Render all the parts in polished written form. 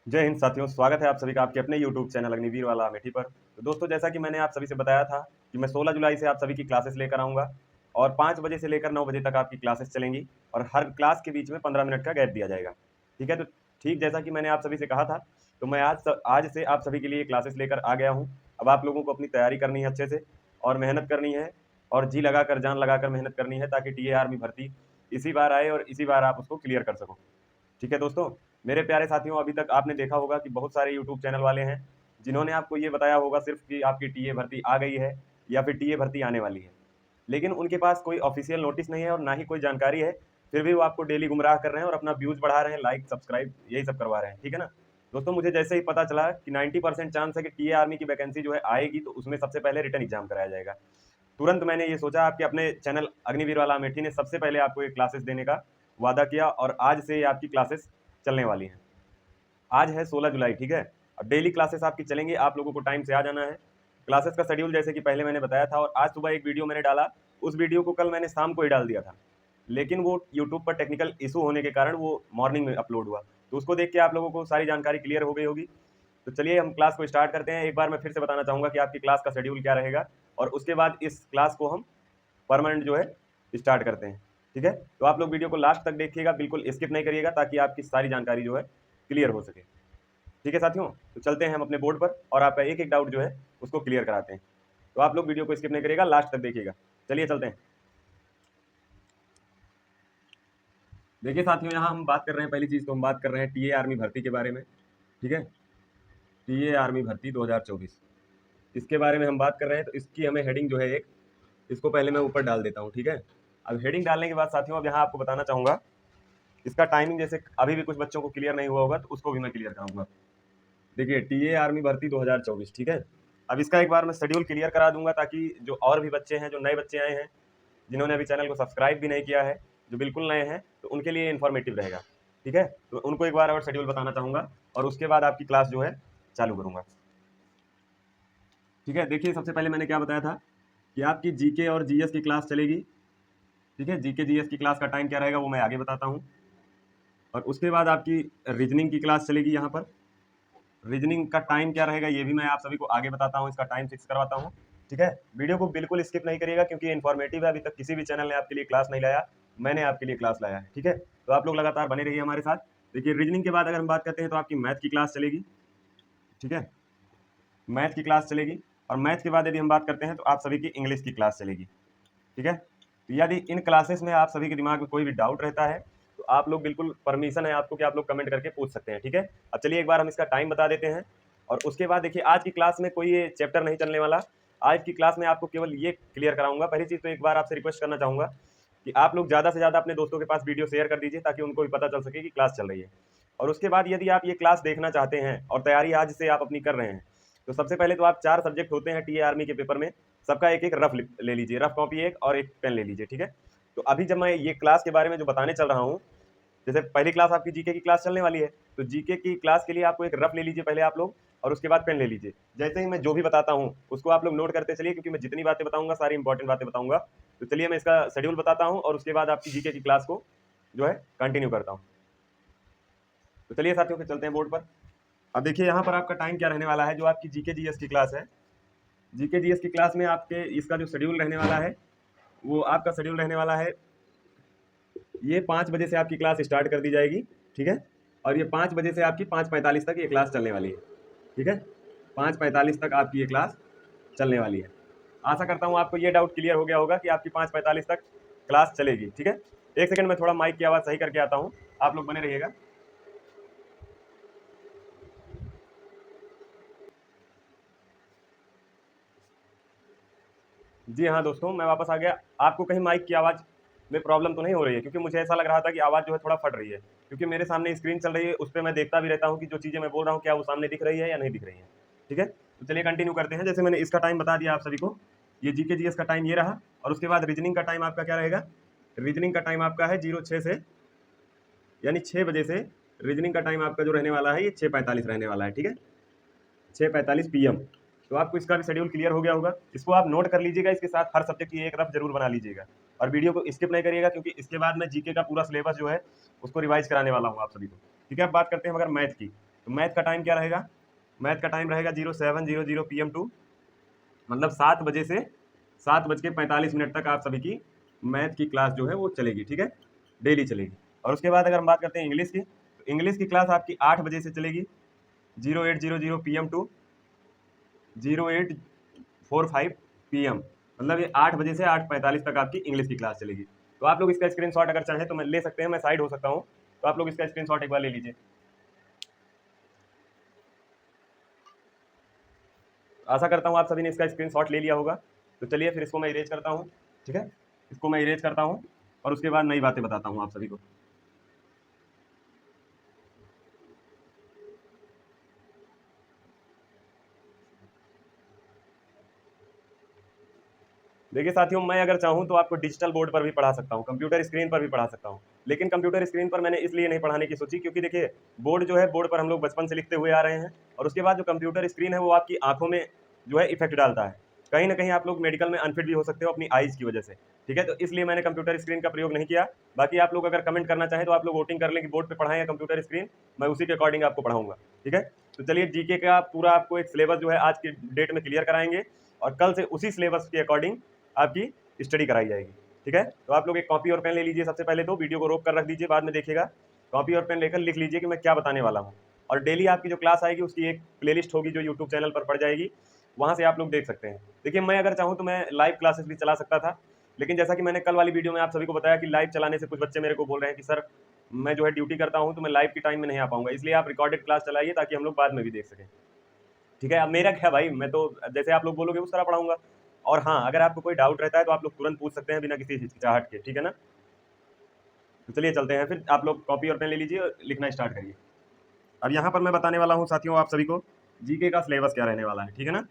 जय हिंद साथियों, स्वागत है आप सभी का आपके अपने यूट्यूब चैनल अग्निवीर वाला अमेठी पर। तो दोस्तों, जैसा कि मैंने आप सभी से बताया था कि मैं 16 जुलाई से आप सभी की क्लासेस लेकर आऊँगा और 5 बजे से लेकर 9 बजे तक आपकी क्लासेस चलेंगी और हर क्लास के बीच में 15 मिनट का गैप दिया जाएगा। ठीक है? तो ठीक जैसा कि मैंने आप सभी से कहा था, तो मैं आज से आप सभी के लिए क्लासेस लेकर आ गया हूँ। अब आप लोगों को अपनी तैयारी करनी है अच्छे से और मेहनत करनी है और जी लगाकर, जान लगाकर मेहनत करनी है ताकि टीए आर्मी भर्ती इसी बार आए और इसी बार आप उसको क्लियर कर सको। ठीक है दोस्तों, मेरे प्यारे साथियों, अभी तक आपने देखा होगा कि बहुत सारे यूट्यूब चैनल वाले हैं जिन्होंने आपको ये बताया होगा सिर्फ कि आपकी टीए भर्ती आ गई है या फिर टीए भर्ती आने वाली है, लेकिन उनके पास कोई ऑफिशियल नोटिस नहीं है और ना ही कोई जानकारी है। फिर भी वो आपको डेली गुमराह कर रहे हैं और अपना व्यूज बढ़ा रहे हैं, लाइक सब्सक्राइब यही सब करवा रहे हैं। ठीक है ना दोस्तों, मुझे जैसे ही पता चला कि 90% चांस है कि टीए आर्मी की वैकेंसी जो है आएगी, तो उसमें सबसे पहले रिटर्न एग्जाम कराया जाएगा। तुरंत मैंने ये सोचा, आपके अपने चैनल अग्निवीर वाला अमेठी ने सबसे पहले आपको ये क्लासेस देने का वादा किया और आज से ये आपकी क्लासेस चलने वाली हैं। आज है 16 जुलाई। ठीक है, अब डेली क्लासेस आपकी चलेंगी, आप लोगों को टाइम से आ जाना है। क्लासेस का शेड्यूल जैसे कि पहले मैंने बताया था और आज सुबह एक वीडियो मैंने डाला, उस वीडियो को कल मैंने शाम को ही डाल दिया था, लेकिन वो यूट्यूब पर टेक्निकल इशू होने के कारण वो मॉर्निंग में अपलोड हुआ। तो उसको देख के आप लोगों को सारी जानकारी क्लियर हो गई होगी। तो चलिए हम क्लास को स्टार्ट करते हैं। एक बार मैं फिर से बताना चाहूँगा कि आपकी क्लास का शेड्यूल क्या रहेगा और उसके बाद इस क्लास को हम परमानेंट जो है स्टार्ट करते हैं। ठीक है, तो आप लोग वीडियो को लास्ट तक देखिएगा, बिल्कुल स्किप नहीं करिएगा ताकि आपकी सारी जानकारी जो है क्लियर हो सके। ठीक है साथियों, तो चलते हैं हम अपने बोर्ड पर और आपका एक एक डाउट जो है उसको क्लियर कराते हैं। तो आप लोग वीडियो को स्किप नहीं करिएगा, लास्ट तक देखिएगा। चलिए चलते हैं। देखिए साथियों, यहाँ हम बात कर रहे हैं, पहली चीज़ तो हम बात कर रहे हैं टीए आर्मी भर्ती के बारे में। ठीक है, टीए आर्मी भर्ती 2024 इसके बारे में हम बात कर रहे हैं। तो इसकी हमें हेडिंग जो है एक, इसको पहले मैं ऊपर डाल देता हूँ। ठीक है, अब हेडिंग डालने के बाद साथियों, अब यहाँ आपको बताना चाहूँगा इसका टाइमिंग, जैसे अभी भी कुछ बच्चों को क्लियर नहीं हुआ होगा तो उसको भी मैं क्लियर कराऊंगा। देखिए, टीए आर्मी भर्ती 2024। ठीक है, अब इसका एक बार मैं शेड्यूल क्लियर करा दूंगा ताकि जो और भी बच्चे हैं, जो नए बच्चे आए हैं, जिन्होंने अभी चैनल को सब्सक्राइब भी नहीं किया है, जो बिल्कुल नए हैं, तो उनके लिए इन्फॉर्मेटिव रहेगा। ठीक है, तो उनको एक बार और शेड्यूल बताना चाहूँगा और उसके बाद आपकी क्लास जो है चालू करूँगा। ठीक है, देखिए सबसे पहले मैंने क्या बताया था कि आपकी जीके और जीएस की क्लास चलेगी। ठीक है, जीके जीएस की क्लास का टाइम क्या रहेगा वो मैं आगे बताता हूँ और उसके बाद आपकी रीजनिंग की क्लास चलेगी। यहाँ पर रीजनिंग का टाइम क्या रहेगा ये भी मैं आप सभी को आगे बताता हूँ, इसका टाइम फिक्स करवाता हूँ। ठीक है, वीडियो को बिल्कुल स्किप नहीं करिएगा क्योंकि ये इन्फॉर्मेटिव है। अभी तक किसी भी चैनल ने आपके लिए क्लास नहीं लाया, मैंने आपके लिए क्लास लाया है। ठीक है, तो आप लोग लगातार बने रहिए हमारे साथ। देखिए, रीजनिंग के बाद अगर हम बात करते हैं तो आपकी मैथ की क्लास चलेगी। ठीक है, मैथ की क्लास चलेगी और मैथ के बाद यदि हम बात करते हैं तो आप सभी की इंग्लिश की क्लास चलेगी। ठीक है, तो यदि इन क्लासेस में आप सभी के दिमाग में कोई भी डाउट रहता है तो आप लोग बिल्कुल, परमिशन है आपको कि आप लोग कमेंट करके पूछ सकते हैं। ठीक है, अब चलिए एक बार हम इसका टाइम बता देते हैं और उसके बाद देखिए, आज की क्लास में कोई ये चैप्टर नहीं चलने वाला। आज की क्लास में आपको केवल ये क्लियर कराऊंगा। पहली चीज़ तो एक बार आपसे रिक्वेस्ट करना चाहूँगा कि आप लोग ज़्यादा से ज़्यादा अपने दोस्तों के पास वीडियो शेयर कर दीजिए ताकि उनको भी पता चल सके कि क्लास चल रही है। और उसके बाद यदि आप ये क्लास देखना चाहते हैं और तैयारी आज से आप अपनी कर रहे हैं, तो सबसे पहले तो आप 4 सब्जेक्ट होते हैं टीए आर्मी के पेपर में, सबका एक एक रफ ले लीजिए, रफ कॉपी एक और एक पेन ले लीजिए। ठीक है, तो अभी जब मैं ये क्लास के बारे में जो बताने चल रहा हूँ, जैसे पहली क्लास आपकी जीके की क्लास चलने वाली है, तो जीके की क्लास के लिए आपको एक रफ ले लीजिए पहले आप लोग और उसके बाद पेन ले लीजिए। जैसे ही मैं जो भी बताता हूँ उसको आप लोग नोट करते चलिए क्योंकि मैं जितनी बातें बताऊंगा सारी इंपॉर्टेंट बातें बताऊंगा। तो चलिए मैं इसका शेड्यूल बताता हूँ और उसके बाद आपकी जीके की क्लास को जो है कंटिन्यू करता हूँ। तो चलिए साथियों के चलते हैं बोर्ड पर। अब देखिए यहाँ पर आपका टाइम क्या रहने वाला है। जो आपकी जीके जीएस की क्लास है, जीके जीएस की क्लास में आपके इसका जो शेड्यूल रहने वाला है, वो आपका शेड्यूल रहने वाला है, ये 5 बजे से आपकी क्लास स्टार्ट कर दी जाएगी। ठीक है, और ये 5 बजे से आपकी 5:45 तक ये क्लास चलने वाली है। ठीक है, 5:45 तक आपकी ये क्लास चलने वाली है। आशा करता हूँ आपको ये डाउट क्लियर हो गया होगा कि आपकी 5:45 तक क्लास चलेगी। ठीक है, एक सेकंड में थोड़ा माइक की आवाज़ सही करके आता हूँ, आप लोग बने रहिएगा। जी हाँ दोस्तों, मैं वापस आ गया। आपको कहीं माइक की आवाज़ में प्रॉब्लम तो नहीं हो रही है? क्योंकि मुझे ऐसा लग रहा था कि आवाज़ जो है थोड़ा फट रही है, क्योंकि मेरे सामने स्क्रीन चल रही है, उस पे मैं देखता भी रहता हूँ कि जो चीज़ें मैं बोल रहा हूँ क्या वो सामने दिख रही है या नहीं दिख रही है। ठीक है, तो चलिए कंटिन्यू करते हैं। जैसे मैंने इसका टाइम बता दिया आप सभी को, ये जीके जीएस का टाइम ये रहा और उसके बाद रीजनिंग का टाइम आपका क्या रहेगा। रीजनिंग का टाइम आपका है 06 से, यानी 6 बजे से रीजनिंग का टाइम आपका जो रहने वाला है ये 6:45 रहने वाला है। ठीक है, 6:45 PM। तो आपको इसका भी शेड्यूल क्लियर हो गया होगा। इसको आप नोट कर लीजिएगा, इसके साथ हर सब्जेक्ट की एक रफ जरूर बना लीजिएगा और वीडियो को स्किप नहीं करिएगा क्योंकि इसके बाद मैं जीके का पूरा सिलेबस जो है उसको रिवाइज कराने वाला हूँ आप सभी को। ठीक है, अब बात करते हैं मगर मैथ की। तो मैथ का टाइम क्या रहेगा, मैथ का टाइम रहेगा 07:00 PM टू मतलब 7 बजे से 7:45 तक आप सभी की मैथ की क्लास जो है वो चलेगी, ठीक है, डेली चलेगी। और उसके बाद अगर हम बात करते हैं इंग्लिश की, तो इंग्लिश की क्लास आपकी 8 बजे से चलेगी 08:00 PM टू 08:45 PM, मतलब ये 8 बजे से 8:45 तक आपकी इंग्लिश की क्लास चलेगी। तो आप लोग इसका स्क्रीनशॉट अगर चाहें तो मैं ले सकते हैं, मैं साइड हो सकता हूँ, तो आप लोग इसका स्क्रीनशॉट एक बार ले लीजिए। आशा करता हूँ आप सभी ने इसका स्क्रीनशॉट ले लिया होगा। तो चलिए फिर इसको मैं इरेज करता हूँ, ठीक है, इसको मैं इरेज करता हूँ और उसके बाद नई बातें बताता हूँ आप सभी को। देखिए साथियों, मैं अगर चाहूँ तो आपको डिजिटल बोर्ड पर भी पढ़ा सकता हूँ, कंप्यूटर स्क्रीन पर भी पढ़ा सकता हूँ, लेकिन कंप्यूटर स्क्रीन पर मैंने इसलिए नहीं पढ़ाने की सोची क्योंकि देखिए बोर्ड जो है, बोर्ड पर हम लोग बचपन से लिखते हुए आ रहे हैं, और उसके बाद जो कंप्यूटर स्क्रीन है वो आपकी आंखों में जो है इफेक्ट डालता है। कहीं ना कहीं आप लोग मेडिकल में अनफिट भी हो सकते हो अपनी आईज की वजह से, ठीक है, तो इसलिए मैंने कंप्यूटर स्क्रीन का प्रयोग नहीं किया। बाकी आप लोग अगर कमेंट करना चाहें तो आप लोग वोटिंग कर लें कि बोर्ड पे पढ़ाएं या कंप्यूटर स्क्रीन, मैं उसी के अकॉर्डिंग आपको पढ़ाऊंगा, ठीक है। तो चलिए जीके का पूरा आपको एक सिलेबस जो है आज के डेट में क्लियर कराएंगे, और कल से उसी सिलेबस के अकॉर्डिंग आपकी स्टडी कराई जाएगी, ठीक है। तो आप लोग एक कॉपी और पेन ले लीजिए, सबसे पहले तो वीडियो को रोक कर रख दीजिए, बाद में देखिएगा, कॉपी और पेन लेकर लिख लीजिए कि मैं क्या बताने वाला हूँ। और डेली आपकी जो क्लास आएगी उसकी एक प्लेलिस्ट होगी जो यूट्यूब चैनल पर पड़ जाएगी, वहाँ से आप लोग देख सकते हैं। देखिए मैं अगर चाहूँ तो मैं लाइव क्लासेस भी चला सकता था, लेकिन जैसा कि मैंने कल वाली वीडियो में आप सभी को बताया कि लाइव चलाने से कुछ बच्चे मेरे को बोल रहे हैं कि सर मैं जो है ड्यूटी करता हूँ तो मैं लाइव के टाइम में नहीं आ पाऊंगा, इसलिए आप रिकॉर्डेड क्लास चलाइए ताकि हम लोग बाद में भी देख सकें, ठीक है। अब मेरा क्या भाई, मैं तो जैसे आप लोग बोलोगे उस तरह पढ़ाऊंगा। और हाँ, अगर आपको कोई डाउट रहता है तो आप लोग तुरंत पूछ सकते हैं बिना किसी हिचकिचाहट के, ठीक है ना। तो चलिए चलते हैं, फिर आप लोग कॉपी और पेन ले लीजिए और लिखना स्टार्ट करिए। अब यहाँ पर मैं बताने वाला हूँ साथियों आप सभी को जीके का सिलेबस क्या रहने वाला है, ठीक है ना।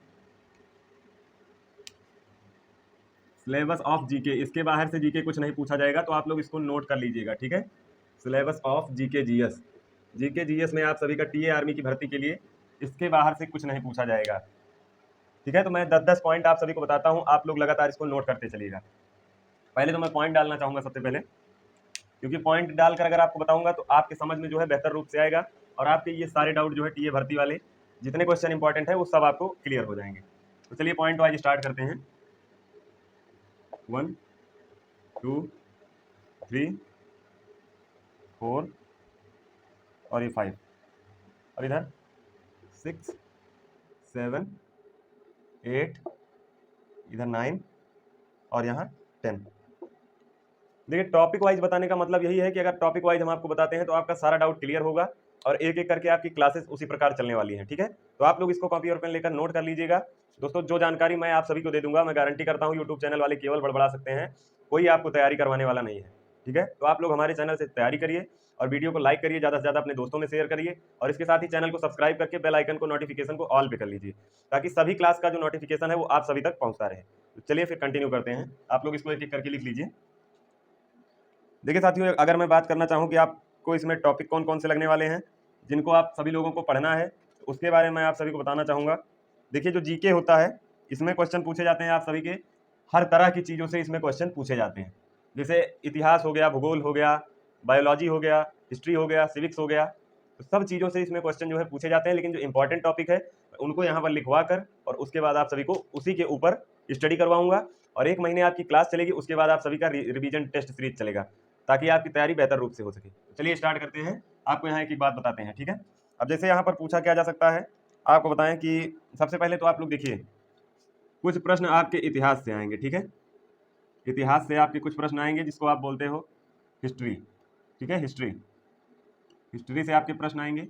सिलेबस ऑफ जीके, इसके बाहर से जीके कुछ नहीं पूछा जाएगा, तो आप लोग इसको नोट कर लीजिएगा, ठीक है। Syllabus of GK GS, GK GS में आप सभी का टीए आर्मी की भर्ती के लिए इसके बाहर से कुछ नहीं पूछा जाएगा, ठीक है। तो मैं 10-10 पॉइंट आप सभी को बताता हूँ, आप लोग लगातार इसको नोट करते चलिएगा। पहले तो मैं पॉइंट डालना चाहूंगा सबसे पहले, क्योंकि पॉइंट डालकर अगर आपको बताऊंगा तो आपके समझ में जो है बेहतर रूप से आएगा, और आपके ये सारे डाउट जो है टीए भर्ती वाले जितने क्वेश्चन इंपॉर्टेंट है वो सब आपको क्लियर हो जाएंगे। तो चलिए पॉइंट वाइज स्टार्ट करते हैं। 1 2 3 4 और ये 5, और इधर 6 7 8, इधर 9 और यहाँ 10। देखिए टॉपिक वाइज बताने का मतलब यही है कि अगर टॉपिक वाइज हम आपको बताते हैं तो आपका सारा डाउट क्लियर होगा, और एक एक करके आपकी क्लासेस उसी प्रकार चलने वाली हैं, ठीक है। तो आप लोग इसको कॉपी और पेन लेकर नोट कर लीजिएगा। दोस्तों जो जानकारी मैं आप सभी को दे दूंगा, मैं गारंटी करता हूँ यूट्यूब चैनल वाले केवल बड़बड़ा सकते हैं, कोई आपको तैयारी करवाने वाला नहीं है, ठीक है। तो आप लोग हमारे चैनल से तैयारी करिए और वीडियो को लाइक करिए, ज़्यादा से ज़्यादा अपने दोस्तों में शेयर करिए, और इसके साथ ही चैनल को सब्सक्राइब करके बेल आइकन को नोटिफिकेशन को ऑल पे कर लीजिए, ताकि सभी क्लास का जो नोटिफिकेशन है वो आप सभी तक पहुँचता रहे। तो चलिए फिर कंटिन्यू करते हैं, आप लोग इसको एक एक करके लिख लीजिए। देखिए साथियों, अगर मैं बात करना चाहूँ कि आपको इसमें टॉपिक कौन कौन से लगने वाले हैं जिनको आप सभी लोगों को पढ़ना है, तो उसके बारे में आप सभी को बताना चाहूँगा। देखिए जो जीके होता है इसमें क्वेश्चन पूछे जाते हैं आप सभी के, हर तरह की चीज़ों से इसमें क्वेश्चन पूछे जाते हैं, जैसे इतिहास हो गया, भूगोल हो गया, बायोलॉजी हो गया, हिस्ट्री हो गया, सिविक्स हो गया, तो सब चीज़ों से इसमें क्वेश्चन जो है पूछे जाते हैं। लेकिन जो इंपॉर्टेंट टॉपिक है उनको यहाँ पर लिखवा कर और उसके बाद आप सभी को उसी के ऊपर स्टडी करवाऊंगा, और 1 महीने आपकी क्लास चलेगी, उसके बाद आप सभी का रिवीजन टेस्ट सीरीज चलेगा, ताकि आपकी तैयारी बेहतर रूप से हो सके। चलिए स्टार्ट करते हैं, आपको यहाँ एक बात बताते हैं, ठीक है। अब जैसे यहाँ पर पूछा क्या जा सकता है, आपको बताएं कि सबसे पहले तो आप लोग देखिए कुछ प्रश्न आपके इतिहास से आएंगे, ठीक है। इतिहास से आपके कुछ प्रश्न आएंगे जिसको आप बोलते हो हिस्ट्री, ठीक है, हिस्ट्री, हिस्ट्री से आपके प्रश्न आएंगे,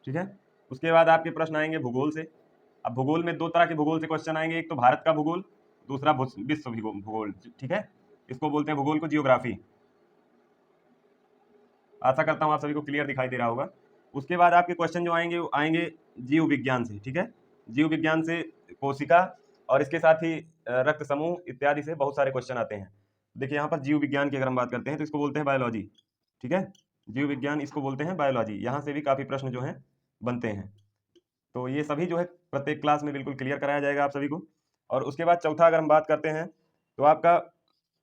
ठीक है। उसके बाद आपके प्रश्न आएंगे भूगोल से। अब भूगोल में 2 तरह के भूगोल से क्वेश्चन आएंगे, एक तो भारत का भूगोल, दूसरा विश्व भूगोल, ठीक है। इसको बोलते हैं भूगोल को जियोग्राफी। आशा करता हूँ आप सभी को क्लियर दिखाई दे रहा होगा। उसके बाद आपके क्वेश्चन जो आएंगे वो आएंगे जीव विज्ञान से, ठीक है। जीव विज्ञान से कोशिका और इसके साथ ही रक्त समूह इत्यादि से बहुत सारे क्वेश्चन आते हैं। देखिए यहाँ पर जीव विज्ञान की अगर हम बात करते हैं तो इसको बोलते हैं बायोलॉजी, ठीक है। जीव विज्ञान इसको बोलते हैं बायोलॉजी, यहाँ से भी काफ़ी प्रश्न जो हैं बनते हैं। तो ये सभी जो है प्रत्येक क्लास में बिल्कुल क्लियर कराया जाएगा आप सभी को। और उसके बाद चौथा अगर हम बात करते हैं तो आपका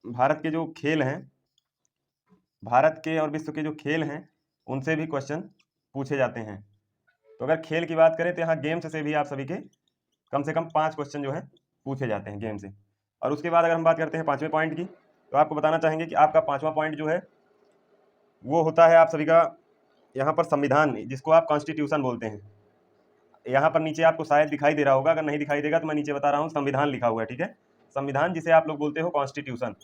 भारत के जो खेल हैं, भारत के और विश्व के जो खेल हैं उनसे भी क्वेश्चन पूछे जाते हैं, तो अगर खेल की बात करें तो यहाँ गेम्स से भी आप सभी के कम से कम 5 क्वेश्चन जो है पूछे जाते हैं गेम से। और उसके बाद अगर हम बात करते हैं 5वें पॉइंट की, तो आपको बताना चाहेंगे कि आपका 5वां पॉइंट जो है वो होता है आप सभी का यहाँ पर संविधान, जिसको आप कॉन्स्टिट्यूशन बोलते हैं। यहाँ पर नीचे आपको शायद दिखाई दे रहा होगा, अगर नहीं दिखाई देगा तो मैं नीचे बता रहा हूँ, संविधान लिखा हुआ है, ठीक है। संविधान जिसे आप लोग बोलते हो कॉन्स्टिट्यूशन,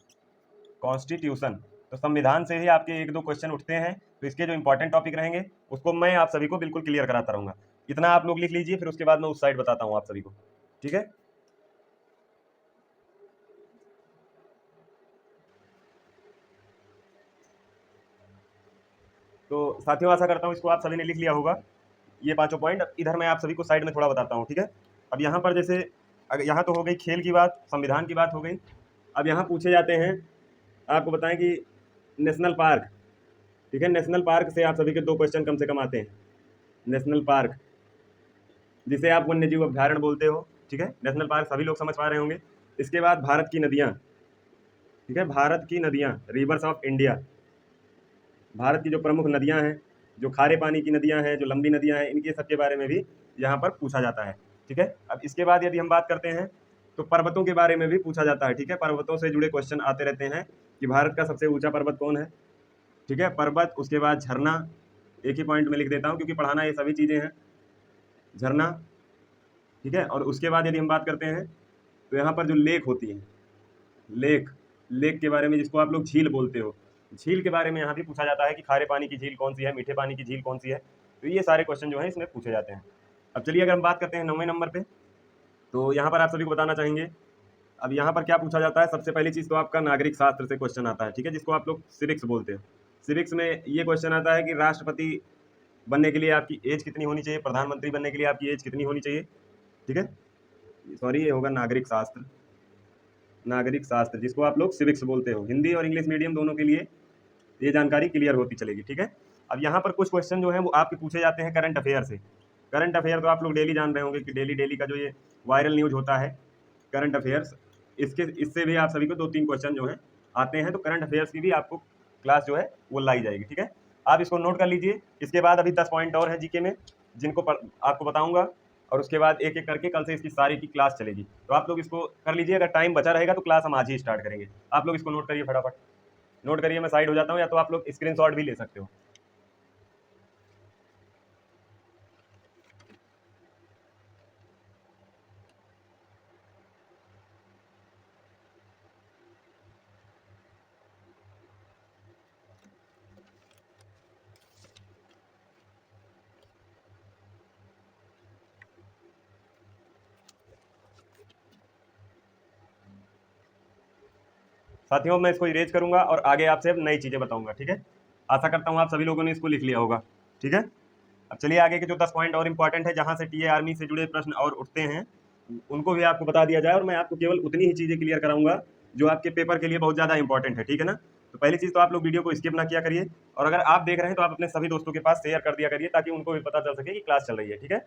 कॉन्स्टिट्यूशन। तो संविधान से ही आपके 1-2 क्वेश्चन उठते हैं, तो इसके जो इंपॉर्टेंट टॉपिक रहेंगे उसको मैं आप सभी को बिल्कुल क्लियर कराता रहूँगा। इतना आप लोग लिख लीजिए, फिर उसके बाद मैं उस साइड बताता हूँ आप सभी को, ठीक है। तो साथियों आशा करता हूँ इसको आप सभी ने लिख लिया होगा, ये 5 पॉइंट। इधर मैं आप सभी को साइड में थोड़ा बताता हूँ, ठीक है। अब यहाँ पर जैसे अगर यहाँ तो हो गई खेल की बात, संविधान की बात हो गई। अब यहाँ पूछे जाते हैं, आपको बताएं कि नेशनल पार्क, ठीक है, नेशनल पार्क से आप सभी के 2 क्वेश्चन कम से कम आते हैं। नेशनल पार्क जिसे आप वन्य जीव अभ्यारण्य बोलते हो, ठीक है, नेशनल पार्क सभी लोग समझ पा रहे होंगे। इसके बाद भारत की नदियाँ, ठीक है, भारत की नदियाँ, रिवर्स ऑफ इंडिया। भारत की जो प्रमुख नदियाँ हैं, जो खारे पानी की नदियाँ हैं, जो लंबी नदियाँ हैं, इनके सबके बारे में भी यहाँ पर पूछा जाता है, ठीक है। अब इसके बाद यदि हम बात करते हैं तो पर्वतों के बारे में भी पूछा जाता है, ठीक है। पर्वतों से जुड़े क्वेश्चन आते रहते हैं कि भारत का सबसे ऊंचा पर्वत कौन है, ठीक है, पर्वत। उसके बाद झरना, एक ही पॉइंट में लिख देता हूँ क्योंकि पढ़ाना ये सभी चीज़ें हैं, झरना, ठीक है। और उसके बाद यदि हम बात करते हैं तो यहाँ पर जो लेक होती है, लेक, लेक के बारे में जिसको आप लोग झील बोलते हो, झील के बारे में यहाँ भी पूछा जाता है कि खारे पानी की झील कौन सी है, मीठे पानी की झील कौन सी है। तो ये सारे क्वेश्चन जो हैं इसमें पूछे जाते हैं। अब चलिए अगर हम बात करते हैं 9वें नंबर पे, तो यहाँ पर आप सभी को बताना चाहेंगे, अब यहाँ पर क्या पूछा जाता है। सबसे पहली चीज़ तो आपका नागरिक शास्त्र से क्वेश्चन आता है, ठीक है, जिसको आप लोग सिविक्स बोलते हैं। सिविक्स में ये क्वेश्चन आता है कि राष्ट्रपति बनने के लिए आपकी एज कितनी होनी चाहिए, प्रधानमंत्री बनने के लिए आपकी एज कितनी होनी चाहिए, ठीक है। सॉरी, ये होगा नागरिक शास्त्र, नागरिक शास्त्र जिसको आप लोग सिविक्स बोलते हो। हिंदी और इंग्लिश मीडियम दोनों के लिए ये जानकारी क्लियर होती चलेगी, ठीक है। अब यहाँ पर कुछ क्वेश्चन जो है वो आपके पूछे जाते हैं करंट अफेयर से। करंट अफेयर तो आप लोग डेली जान रहे होंगे कि डेली डेली का जो ये वायरल न्यूज होता है करंट अफेयर्स, इससे भी आप सभी को 2-3 क्वेश्चन जो हैं आते हैं। तो करंट अफेयर्स की भी आपको क्लास जो है वो लाई जाएगी, ठीक है। आप इसको नोट कर लीजिए। इसके बाद अभी 10 पॉइंट और है जीके में, जिनको आपको बताऊंगा, और उसके बाद एक एक करके कल से इसकी सारी की क्लास चलेगी। तो आप लोग इसको कर लीजिए, अगर टाइम बचा रहेगा तो क्लास हम आज ही स्टार्ट करेंगे। आप लोग इसको नोट करिए, फटाफट नोट करिए, मैं साइड हो जाता हूँ, या तो आप लोग स्क्रीनशॉट भी ले सकते हो। साथियों मैं इसको इरेज करूंगा और आगे आपसे नई चीजें बताऊंगा, ठीक है। आशा करता हूँ आप सभी लोगों ने इसको लिख लिया होगा, ठीक है। अब चलिए आगे के जो 10 पॉइंट और इंपॉर्टेंट है, जहां से टीए आर्मी से जुड़े प्रश्न और उठते हैं, उनको भी आपको बता दिया जाए। और मैं आपको केवल उतनी ही चीजें क्लियर कराऊंगा जो आपके पेपर के लिए बहुत ज्यादा इंपॉर्टेंट है, ठीक है ना। तो पहली चीज तो आप लोग वीडियो को स्किप ना किया करिए, और अगर आप देख रहे हैं तो आप अपने सभी दोस्तों के पास शेयर कर दिया करिए, ताकि उनको भी पता चल सके कि क्लास चल रही है, ठीक है।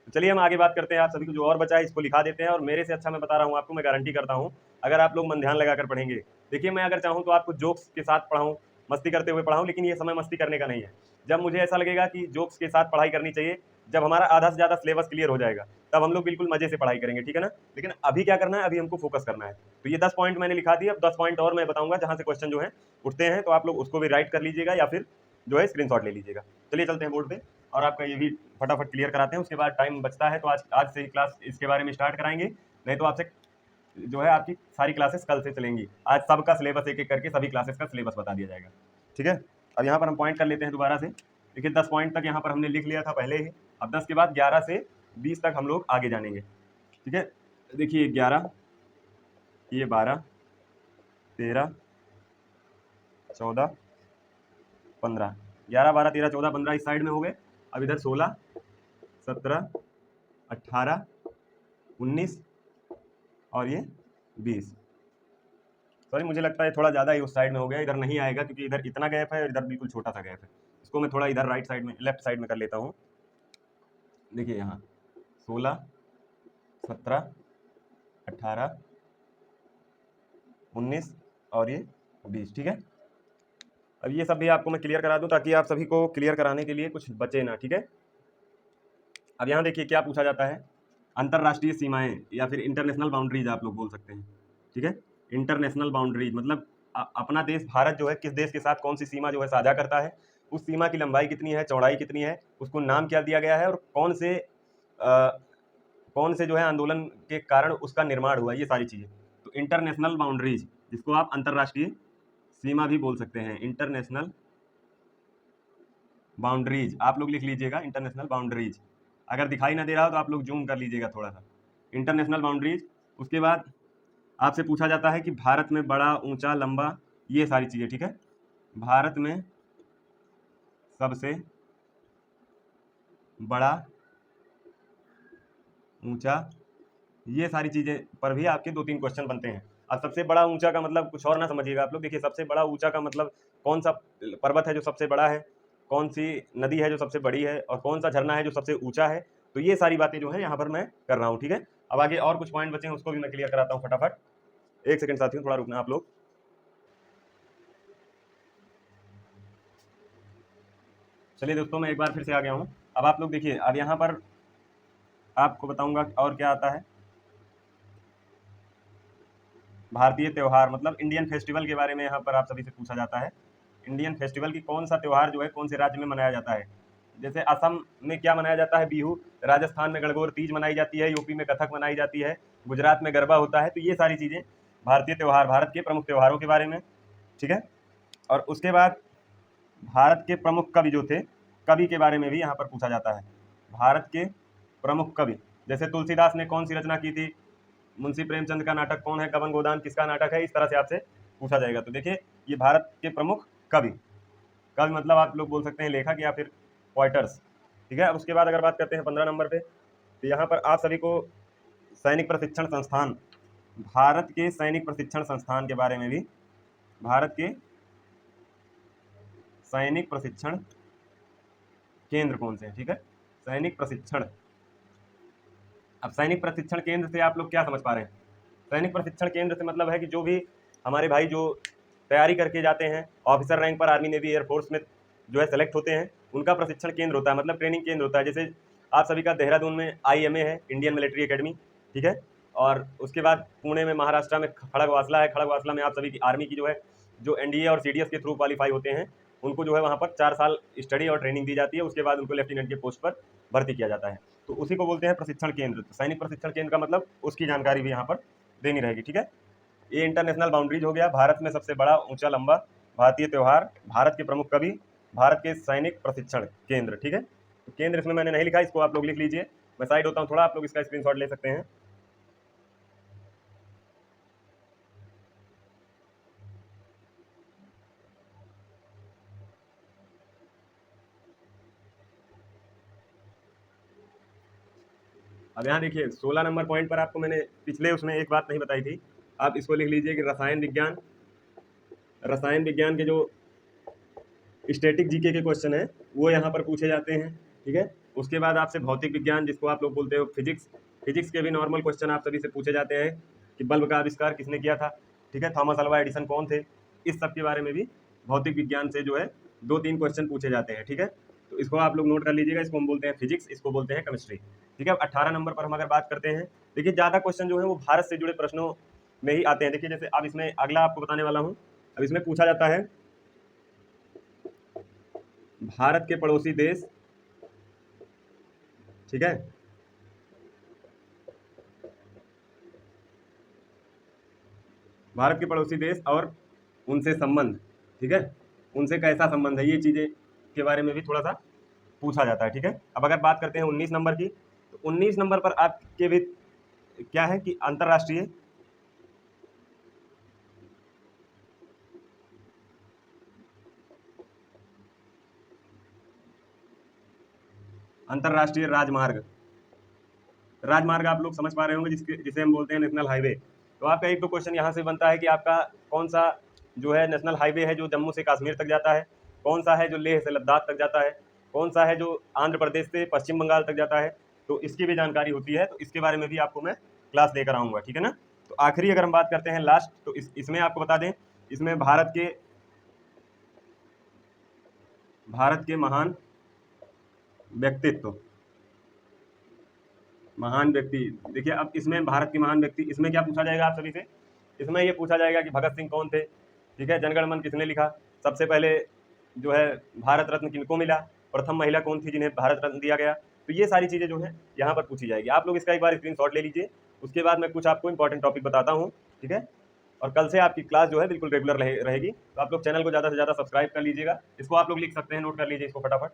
तो चलिए हम आगे बात करते हैं। आप सभी को जो और बचा है इसको लिखा देते हैं, और मेरे से अच्छा मैं बता रहा हूँ आपको, मैं गारंटी करता हूँ अगर आप लोग मन ध्यान लगाकर पढ़ेंगे। देखिए मैं अगर चाहूँ तो आपको जोक्स के साथ पढ़ाऊँ, मस्ती करते हुए पढ़ाऊँ, लेकिन ये समय मस्ती करने का नहीं है। जब मुझे ऐसा लगेगा कि जोक्स के साथ पढ़ाई करनी चाहिए, जब हमारा आधा से ज़्यादा सिलेबस क्लियर हो जाएगा, तब हम लोग बिल्कुल मजे से पढ़ाई करेंगे, ठीक है ना। लेकिन अभी क्या करना है, अभी हमको फोकस करना है। तो ये 10 पॉइंट मैंने लिखा दिए, अब 10 पॉइंट और मैं बताऊंगा जहां से क्वेश्चन जो है उठते हैं, तो आप लोग उसको भी राइट कर लीजिएगा या फिर जो है स्क्रीनशॉट ले लीजिएगा। चलिए चलते हैं बोर्ड पे और आपका ये भी फटाफट क्लियर कराते हैं। उसके बाद टाइम बचता है तो आज से ही क्लास इसके बारे में स्टार्ट कराएंगे, नहीं तो आपसे जो है आपकी सारी क्लासेस कल से चलेंगी। आज सबका सिलेबस एक एक करके सभी क्लासेस का सिलेबस बता दिया जाएगा, ठीक है। अब यहाँ पर हम पॉइंट कर लेते हैं दोबारा से। देखिए 10 पॉइंट तक यहाँ पर हमने लिख लिया था पहले ही। अब 10 के बाद 11 से 20 तक हम लोग आगे जानेंगे, ठीक है। देखिए 11, ये 12, 13, 14, 15, 11, 12, 13, 14, 15 इस साइड में हो गए। अब इधर 16, 17, 18, 19 और ये 20। सॉरी मुझे लगता है थोड़ा ज़्यादा ही उस साइड में हो गया, इधर नहीं आएगा क्योंकि इधर इतना गैप है और इधर बिल्कुल छोटा सा गैप है। इसको मैं थोड़ा इधर राइट साइड में, लेफ्ट साइड में कर लेता हूँ। देखिए यहाँ 16, 17, 18, 19 और ये 20, ठीक है। अब ये सब भी आपको मैं क्लियर करा दूं ताकि आप सभी को क्लियर कराने के लिए कुछ बचे ना, ठीक है। अब यहाँ देखिए क्या पूछा जाता है, अंतर्राष्ट्रीय सीमाएं या फिर इंटरनेशनल बाउंड्रीज आप लोग बोल सकते हैं, ठीक है। इंटरनेशनल बाउंड्रीज मतलब अपना देश भारत जो है किस देश के साथ कौन सी सीमा जो है साझा करता है, उस सीमा की लंबाई कितनी है, चौड़ाई कितनी है, उसको नाम क्या दिया गया है, और कौन से जो है आंदोलन के कारण उसका निर्माण हुआ, ये सारी चीज़ें। तो इंटरनेशनल बाउंड्रीज, जिसको आप अंतर्राष्ट्रीय सीमा भी बोल सकते हैं, इंटरनेशनल बाउंड्रीज आप लोग लिख लीजिएगा, इंटरनेशनल बाउंड्रीज। अगर दिखाई ना दे रहा हो तो आप लोग जूम कर लीजिएगा थोड़ा सा, इंटरनेशनल बाउंड्रीज। उसके बाद आपसे पूछा जाता है कि भारत में बड़ा, ऊंचा, लंबा, ये सारी चीज़ें, ठीक है। भारत में सबसे बड़ा, ऊंचा, ये सारी चीज़ें पर भी आपके 2-3 क्वेश्चन बनते हैं। अब सबसे बड़ा ऊंचा का मतलब कुछ और ना समझिएगा आप लोग। देखिए सबसे बड़ा ऊंचा का मतलब कौन सा पर्वत है जो सबसे बड़ा है, कौन सी नदी है जो सबसे बड़ी है, और कौन सा झरना है जो सबसे ऊंचा है। तो ये सारी बातें जो है यहाँ पर मैं कर रहा हूँ, ठीक है। अब आगे और कुछ पॉइंट बचे हैं, उसको भी मैं क्लियर कराता हूँ फटाफट। एक सेकंड साथियों, थोड़ा रुकना आप लोग। चलिए दोस्तों, मैं एक बार फिर से आ गया हूँ। अब आप लोग देखिए, अब यहाँ पर आपको बताऊंगा और क्या आता है। भारतीय त्यौहार मतलब इंडियन फेस्टिवल के बारे में यहाँ पर आप सभी से पूछा जाता है। इंडियन फेस्टिवल की कौन सा त्यौहार जो है कौन से राज्य में मनाया जाता है। जैसे असम में क्या मनाया जाता है, बिहू। राजस्थान में गणगौर तीज मनाई जाती है। यूपी में कथक मनाई जाती है। गुजरात में गरबा होता है। तो ये सारी चीज़ें भारतीय त्यौहार, भारत के प्रमुख त्योहारों के बारे में, ठीक है। और उसके बाद भारत के प्रमुख कवि जो थे, कवि के बारे में भी यहाँ पर पूछा जाता है। भारत के प्रमुख कवि, जैसे तुलसीदास ने कौन सी रचना की थी, मुंशी प्रेमचंद का नाटक कौन है, कवन गोदान किसका नाटक है, इस तरह से आपसे पूछा जाएगा। तो देखिए ये भारत के प्रमुख कवि, कवि मतलब आप लोग बोल सकते हैं लेखक या फिर पोइटर्स, ठीक है। अब उसके बाद अगर बात करते हैं 15 नंबर पे, तो यहाँ पर आप सभी को सैनिक प्रशिक्षण संस्थान, भारत के सैनिक प्रशिक्षण संस्थान के बारे में भी, भारत के सैनिक प्रशिक्षण केंद्र कौन से हैं, ठीक है। सैनिक प्रशिक्षण, अब सैनिक प्रशिक्षण केंद्र से आप लोग क्या समझ पा रहे हैं। सैनिक प्रशिक्षण केंद्र से मतलब है कि जो भी हमारे भाई जो तैयारी करके जाते हैं ऑफिसर रैंक पर, आर्मी नेवी एयरफोर्स में जो है सेलेक्ट होते हैं, उनका प्रशिक्षण केंद्र होता है, मतलब ट्रेनिंग केंद्र होता है। जैसे आप सभी का देहरादून में IMA है, इंडियन मिलिट्री एकेडमी, ठीक है। और उसके बाद पुणे में, महाराष्ट्र में खड़गवासला है। खड़गवासला में आप सभी की आर्मी की जो है, जो NDA और CDS के थ्रू क्वालिफाई होते हैं, उनको जो है वहाँ पर 4 साल स्टडी और ट्रेनिंग दी जाती है। उसके बाद उनको लेफ्टिनेंट के पोस्ट पर भर्ती किया जाता है। तो उसी को बोलते हैं प्रशिक्षण केंद्र। तो सैनिक प्रशिक्षण केंद्र का मतलब उसकी जानकारी भी यहाँ पर देनी रहेगी, ठीक है। ये इंटरनेशनल बाउंड्रीज हो गया, भारत में सबसे बड़ा, ऊंचा, लंबा, भारतीय त्यौहार, भारत के प्रमुख कवि, भारत के सैनिक प्रशिक्षण केंद्र, ठीक है। तो केंद्र इसमें मैंने नहीं लिखा, इसको आप लोग लिख लीजिए। मैं साइड होता हूँ थोड़ा, आप लोग इसका स्क्रीनशॉट ले सकते हैं। अब यहाँ देखिए 16 नंबर पॉइंट पर आपको मैंने पिछले उसमें एक बात नहीं बताई थी, आप इसको लिख लीजिए कि रसायन विज्ञान, रसायन विज्ञान के जो स्टैटिक जीके के क्वेश्चन है वो यहाँ पर पूछे जाते हैं, ठीक है। उसके बाद आपसे भौतिक विज्ञान, जिसको आप लोग बोलते हो फिजिक्स, फिजिक्स के भी नॉर्मल क्वेश्चन आप सभी से पूछे जाते हैं कि बल्ब का आविष्कार किसने किया था, ठीक है, थॉमस अल्वा एडिसन कौन थे, इस सब के बारे में भी भौतिक विज्ञान से जो है 2-3 क्वेश्चन पूछे जाते हैं, ठीक है। तो इसको आप लोग नोट कर लीजिएगा, इसको हम बोलते हैं फिजिक्स, इसको बोलते हैं केमिस्ट्री, ठीक है। अब 18 नंबर पर हम अगर बात करते हैं, देखिए ज़्यादा क्वेश्चन जो है वो भारत से जुड़े प्रश्नों में ही आते हैं। देखिए जैसे अब इसमें अगला आपको बताने वाला हूँ, अब इसमें पूछा जाता है भारत के पड़ोसी देश, ठीक है, भारत के पड़ोसी देश और उनसे संबंध, ठीक है, उनसे कैसा संबंध है, ये चीज़ें के बारे में भी थोड़ा सा पूछा जाता है, ठीक है। अब अगर बात करते हैं 19 नंबर की, तो 19 नंबर पर आपके भी क्या है कि अंतर्राष्ट्रीय, अंतर्राष्ट्रीय राजमार्ग, राजमार्ग आप लोग समझ पा रहे होंगे, जिसे हम बोलते हैं नेशनल हाईवे। तो आपका एक तो क्वेश्चन यहाँ से बनता है कि आपका कौन सा जो है नेशनल हाईवे है जो जम्मू से कश्मीर तक जाता है, कौन सा है जो लेह से लद्दाख तक जाता है, कौन सा है जो आंध्र प्रदेश से पश्चिम बंगाल तक जाता है। तो इसकी भी जानकारी होती है, तो इसके बारे में भी आपको मैं क्लास लेकर आऊँगा, ठीक है ना। तो आखिरी अगर हम बात करते हैं लास्ट, तो इसमें आपको बता दें, इसमें भारत के महान व्यक्तित्व, महान व्यक्ति, देखिए अब इसमें भारत के महान व्यक्ति, इसमें क्या पूछा जाएगा आप सभी से, इसमें ये पूछा जाएगा कि भगत सिंह कौन थे, ठीक है, जनगण मन किसने लिखा, सबसे पहले जो है भारत रत्न किनको मिला, प्रथम महिला कौन थी जिन्हें भारत रत्न दिया गया। तो ये सारी चीज़ें जो है यहाँ पर पूछी जाएगी। आप लोग इसका एक बार स्क्रीनशॉट ले लीजिए, उसके बाद मैं कुछ आपको इंपॉर्टेंट टॉपिक बताता हूँ, ठीक है। और कल से आपकी क्लास जो है बिल्कुल रेगुलर रहेगी, तो आप लोग चैनल को ज़्यादा से ज़्यादा सब्सक्राइब कर लीजिएगा। इसको आप लोग लिख सकते हैं, नोट कर लीजिए इसको फटाफट।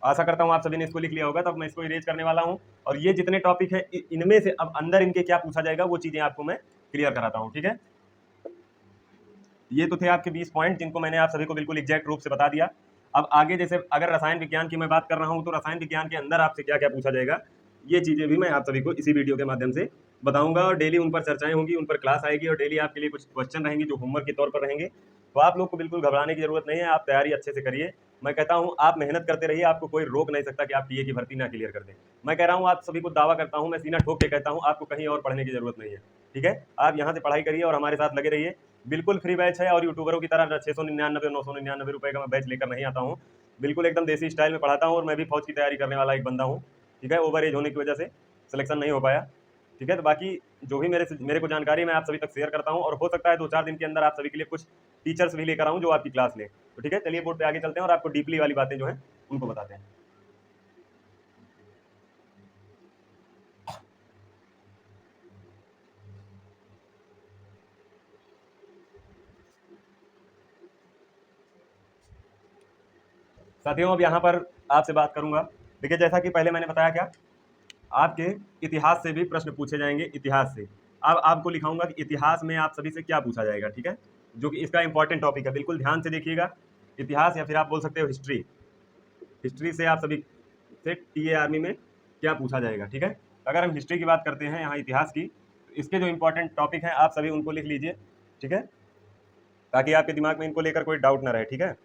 आशा करता हूँ आप सभी ने इसको लिख लिया होगा, तब मैं इसको इरेज करने वाला हूँ। और ये जितने टॉपिक है इनमें से अब अंदर इनके क्या पूछा जाएगा वो चीज़ें आपको मैं क्लियर कराता हूँ, ठीक है। ये तो थे आपके 20 पॉइंट जिनको मैंने आप सभी को बिल्कुल एग्जैक्ट रूप से बता दिया। अब आगे जैसे अगर रसायन विज्ञान की मैं बात कर रहा हूँ, तो रसायन विज्ञान के अंदर आपसे क्या क्या पूछा जाएगा, ये चीज़ें भी मैं आप सभी को इसी वीडियो के माध्यम से बताऊंगा। और डेली उन पर चर्चाएं होंगी, उन पर क्लास आएगी, और डेली आपके लिए कुछ क्वेश्चन रहेंगे जो होमवर्क के तौर पर रहेंगे। तो आप लोग को बिल्कुल घबराने की जरूरत नहीं है, आप तैयारी अच्छे से करिए। मैं कहता हूँ आप मेहनत करते रहिए, आपको कोई रोक नहीं सकता कि आप टीए की भर्ती ना क्लियर कर दें। मैं कह रहा हूँ आप सभी को दावा करता हूँ, मैं सीना ठोक के कहता हूँ, आपको कहीं और पढ़ने की जरूरत नहीं है, ठीक है। आप यहाँ से पढ़ाई करिए और हमारे साथ लगे रहिए। बिल्कुल फ्री बैच है, और यूट्यूबरों की तरह 699 999 रुपये का मैं बैच लेकर नहीं आता हूँ। बिल्कुल एकदम देसी स्टाइल में पढ़ाता हूँ, और मैं भी फौज की तैयारी करने वाला एक बंदा हूँ, ठीक है। ओवर एज होने की वजह से सिलेक्शन नहीं हो पाया, ठीक है। तो बाकी जो भी मेरे को जानकारी मैं आप सभी तक शेयर करता हूँ, और हो सकता है 2-4 दिन के अंदर आप सभी के लिए कुछ टीचर्स भी लेकर आऊँ जो आपकी क्लास ले। तो ठीक है, चलिए बोर्ड पे आगे चलते हैं और आपको डीपली वाली बातें जो हैं उनको बताते हैं। साथियों अब यहाँ पर आपसे बात करूंगा। देखिए जैसा कि पहले मैंने बताया, क्या आपके इतिहास से भी प्रश्न पूछे जाएंगे, इतिहास से। अब आपको लिखाऊंगा कि इतिहास में आप सभी से क्या पूछा जाएगा, ठीक है, जो कि इसका इंपॉर्टेंट टॉपिक है। बिल्कुल ध्यान से देखिएगा, इतिहास या फिर आप बोल सकते हो हिस्ट्री। हिस्ट्री से आप सभी से टीए आर्मी में क्या पूछा जाएगा, ठीक है। अगर हम हिस्ट्री की बात करते हैं यहाँ इतिहास की, तो इसके जो इंपॉर्टेंट टॉपिक हैं आप सभी उनको लिख लीजिए, ठीक है, ताकि आपके दिमाग में इनको लेकर कोई डाउट ना रहे, ठीक है।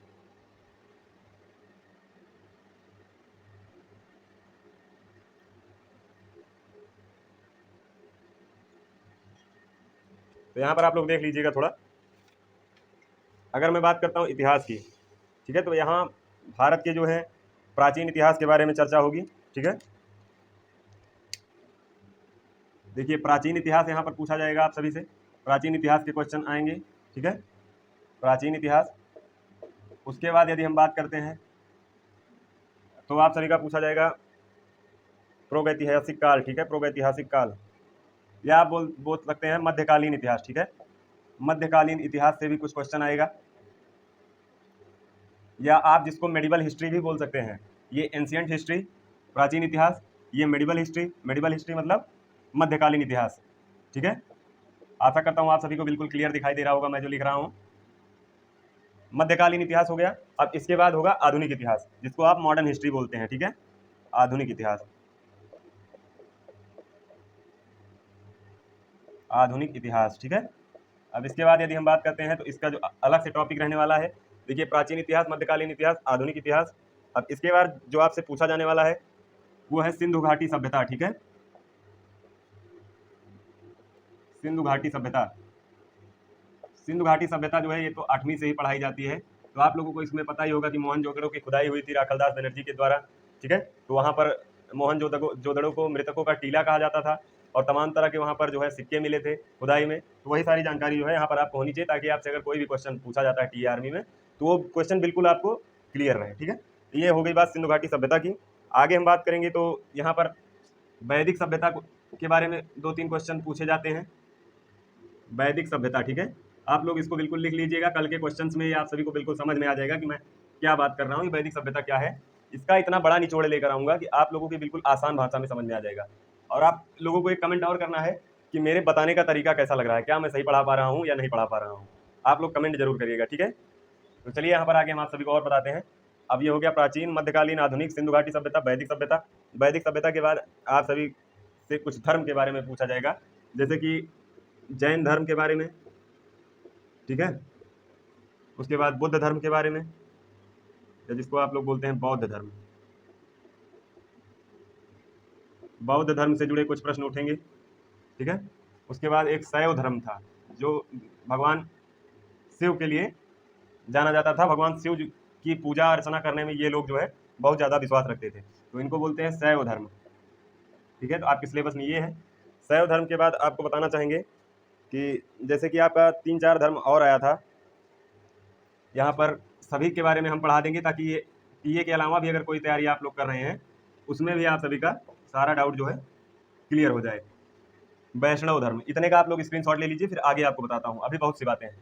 तो यहाँ पर आप लोग देख लीजिएगा थोड़ा। अगर मैं बात करता हूँ इतिहास की, ठीक है, तो यहाँ भारत के जो है प्राचीन इतिहास के बारे में चर्चा होगी, ठीक है। देखिए प्राचीन इतिहास यहाँ पर पूछा जाएगा आप सभी से, प्राचीन इतिहास के क्वेश्चन आएंगे, ठीक है, प्राचीन इतिहास। उसके बाद यदि हम बात करते हैं तो आप सभी का पूछा जाएगा प्रागैतिहासिक काल, ठीक है, प्रागैतिहासिक काल, या आप बोल सकते हैं मध्यकालीन इतिहास, ठीक है। मध्यकालीन इतिहास से भी कुछ क्वेश्चन आएगा, या आप जिसको मेडिवल हिस्ट्री भी बोल सकते हैं। ये एंशियंट हिस्ट्री, प्राचीन इतिहास, ये मेडिवल हिस्ट्री। मेडिवल हिस्ट्री मतलब मध्यकालीन इतिहास, ठीक है। आशा करता हूँ आप सभी को बिल्कुल क्लियर दिखाई दे रहा होगा मैं जो लिख रहा हूँ। मध्यकालीन इतिहास हो गया। अब इसके बाद होगा आधुनिक इतिहास, जिसको आप मॉडर्न हिस्ट्री बोलते हैं, ठीक है, आधुनिक इतिहास। आधुनिक इतिहास, ठीक है। अब इसके बाद यदि हम बात करते हैं तो इसका जो अलग से टॉपिक रहने वाला है, देखिए प्राचीन इतिहास, मध्यकालीन इतिहास, आधुनिक इतिहास। अब इसके बाद जो आपसे पूछा जाने वाला है वो है सिंधु घाटी सभ्यता, ठीक है, सिंधु घाटी सभ्यता। सिंधु घाटी सभ्यता जो है ये तो 8वीं से ही पढ़ाई जाती है। तो आप लोगों को इसमें पता ही होगा कि मोहनजोदड़ो की खुदाई हुई थी राखलदास बनर्जी के द्वारा, ठीक है। तो वहाँ पर मोहनजोदड़ो को मृतकों का टीला कहा जाता था, और तमाम तरह के वहाँ पर जो है सिक्के मिले थे खुदाई में। तो वही सारी जानकारी जो है यहाँ पर आपको होनी चाहिए, ताकि आपसे अगर कोई भी क्वेश्चन पूछा जाता है टी आर्मी में तो वो क्वेश्चन बिल्कुल आपको क्लियर रहे, ठीक है। ये हो गई बात सिंधु घाटी सभ्यता की। आगे हम बात करेंगे तो यहाँ पर वैदिक सभ्यता के बारे में 2-3 क्वेश्चन पूछे जाते हैं। वैदिक सभ्यता, ठीक है, आप लोग इसको बिल्कुल लिख लीजिएगा। कल के क्वेश्चंस में ये आप सभी को बिल्कुल समझ में आ जाएगा कि मैं क्या बात कर रहा हूँ, वैदिक सभ्यता क्या है। इसका इतना बड़ा निचोड़ लेकर आऊँगा कि आप लोगों की बिल्कुल आसान भाषा में समझ में आ जाएगा। और आप लोगों को एक कमेंट और करना है कि मेरे बताने का तरीका कैसा लग रहा है, क्या मैं सही पढ़ा पा रहा हूँ या नहीं पढ़ा पा रहा हूँ। आप लोग कमेंट जरूर करिएगा, ठीक है। तो चलिए यहाँ पर आगे हम आप सभी को और बताते हैं। अब ये हो गया प्राचीन, मध्यकालीन, आधुनिक, सिंधु घाटी सभ्यता, वैदिक सभ्यता। वैदिक सभ्यता के बाद आप सभी से कुछ धर्म के बारे में पूछा जाएगा, जैसे कि जैन धर्म के बारे में, ठीक है। उसके बाद बुद्ध धर्म के बारे में, या जिसको आप लोग बोलते हैं बौद्ध धर्म। बौद्ध धर्म से जुड़े कुछ प्रश्न उठेंगे, ठीक है। उसके बाद एक शैव धर्म था, जो भगवान शिव के लिए जाना जाता था। भगवान शिव की पूजा अर्चना करने में ये लोग जो है बहुत ज़्यादा विश्वास रखते थे, तो इनको बोलते हैं शैव धर्म। ठीक है, तो आपके सिलेबस में ये है। शैव धर्म के बाद आपको बताना चाहेंगे कि जैसे कि आपका 3-4 धर्म और आया था, यहाँ पर सभी के बारे में हम पढ़ा देंगे, ताकि ये टीए के अलावा भी अगर कोई तैयारी आप लोग कर रहे हैं उसमें भी आप सभी का सारा डाउट जो है क्लियर हो जाए। वैष्णव धर्म, इतने का आप लोग स्क्रीनशॉट ले लीजिए, फिर आगे आपको बताता हूँ, अभी बहुत सी बातें हैं।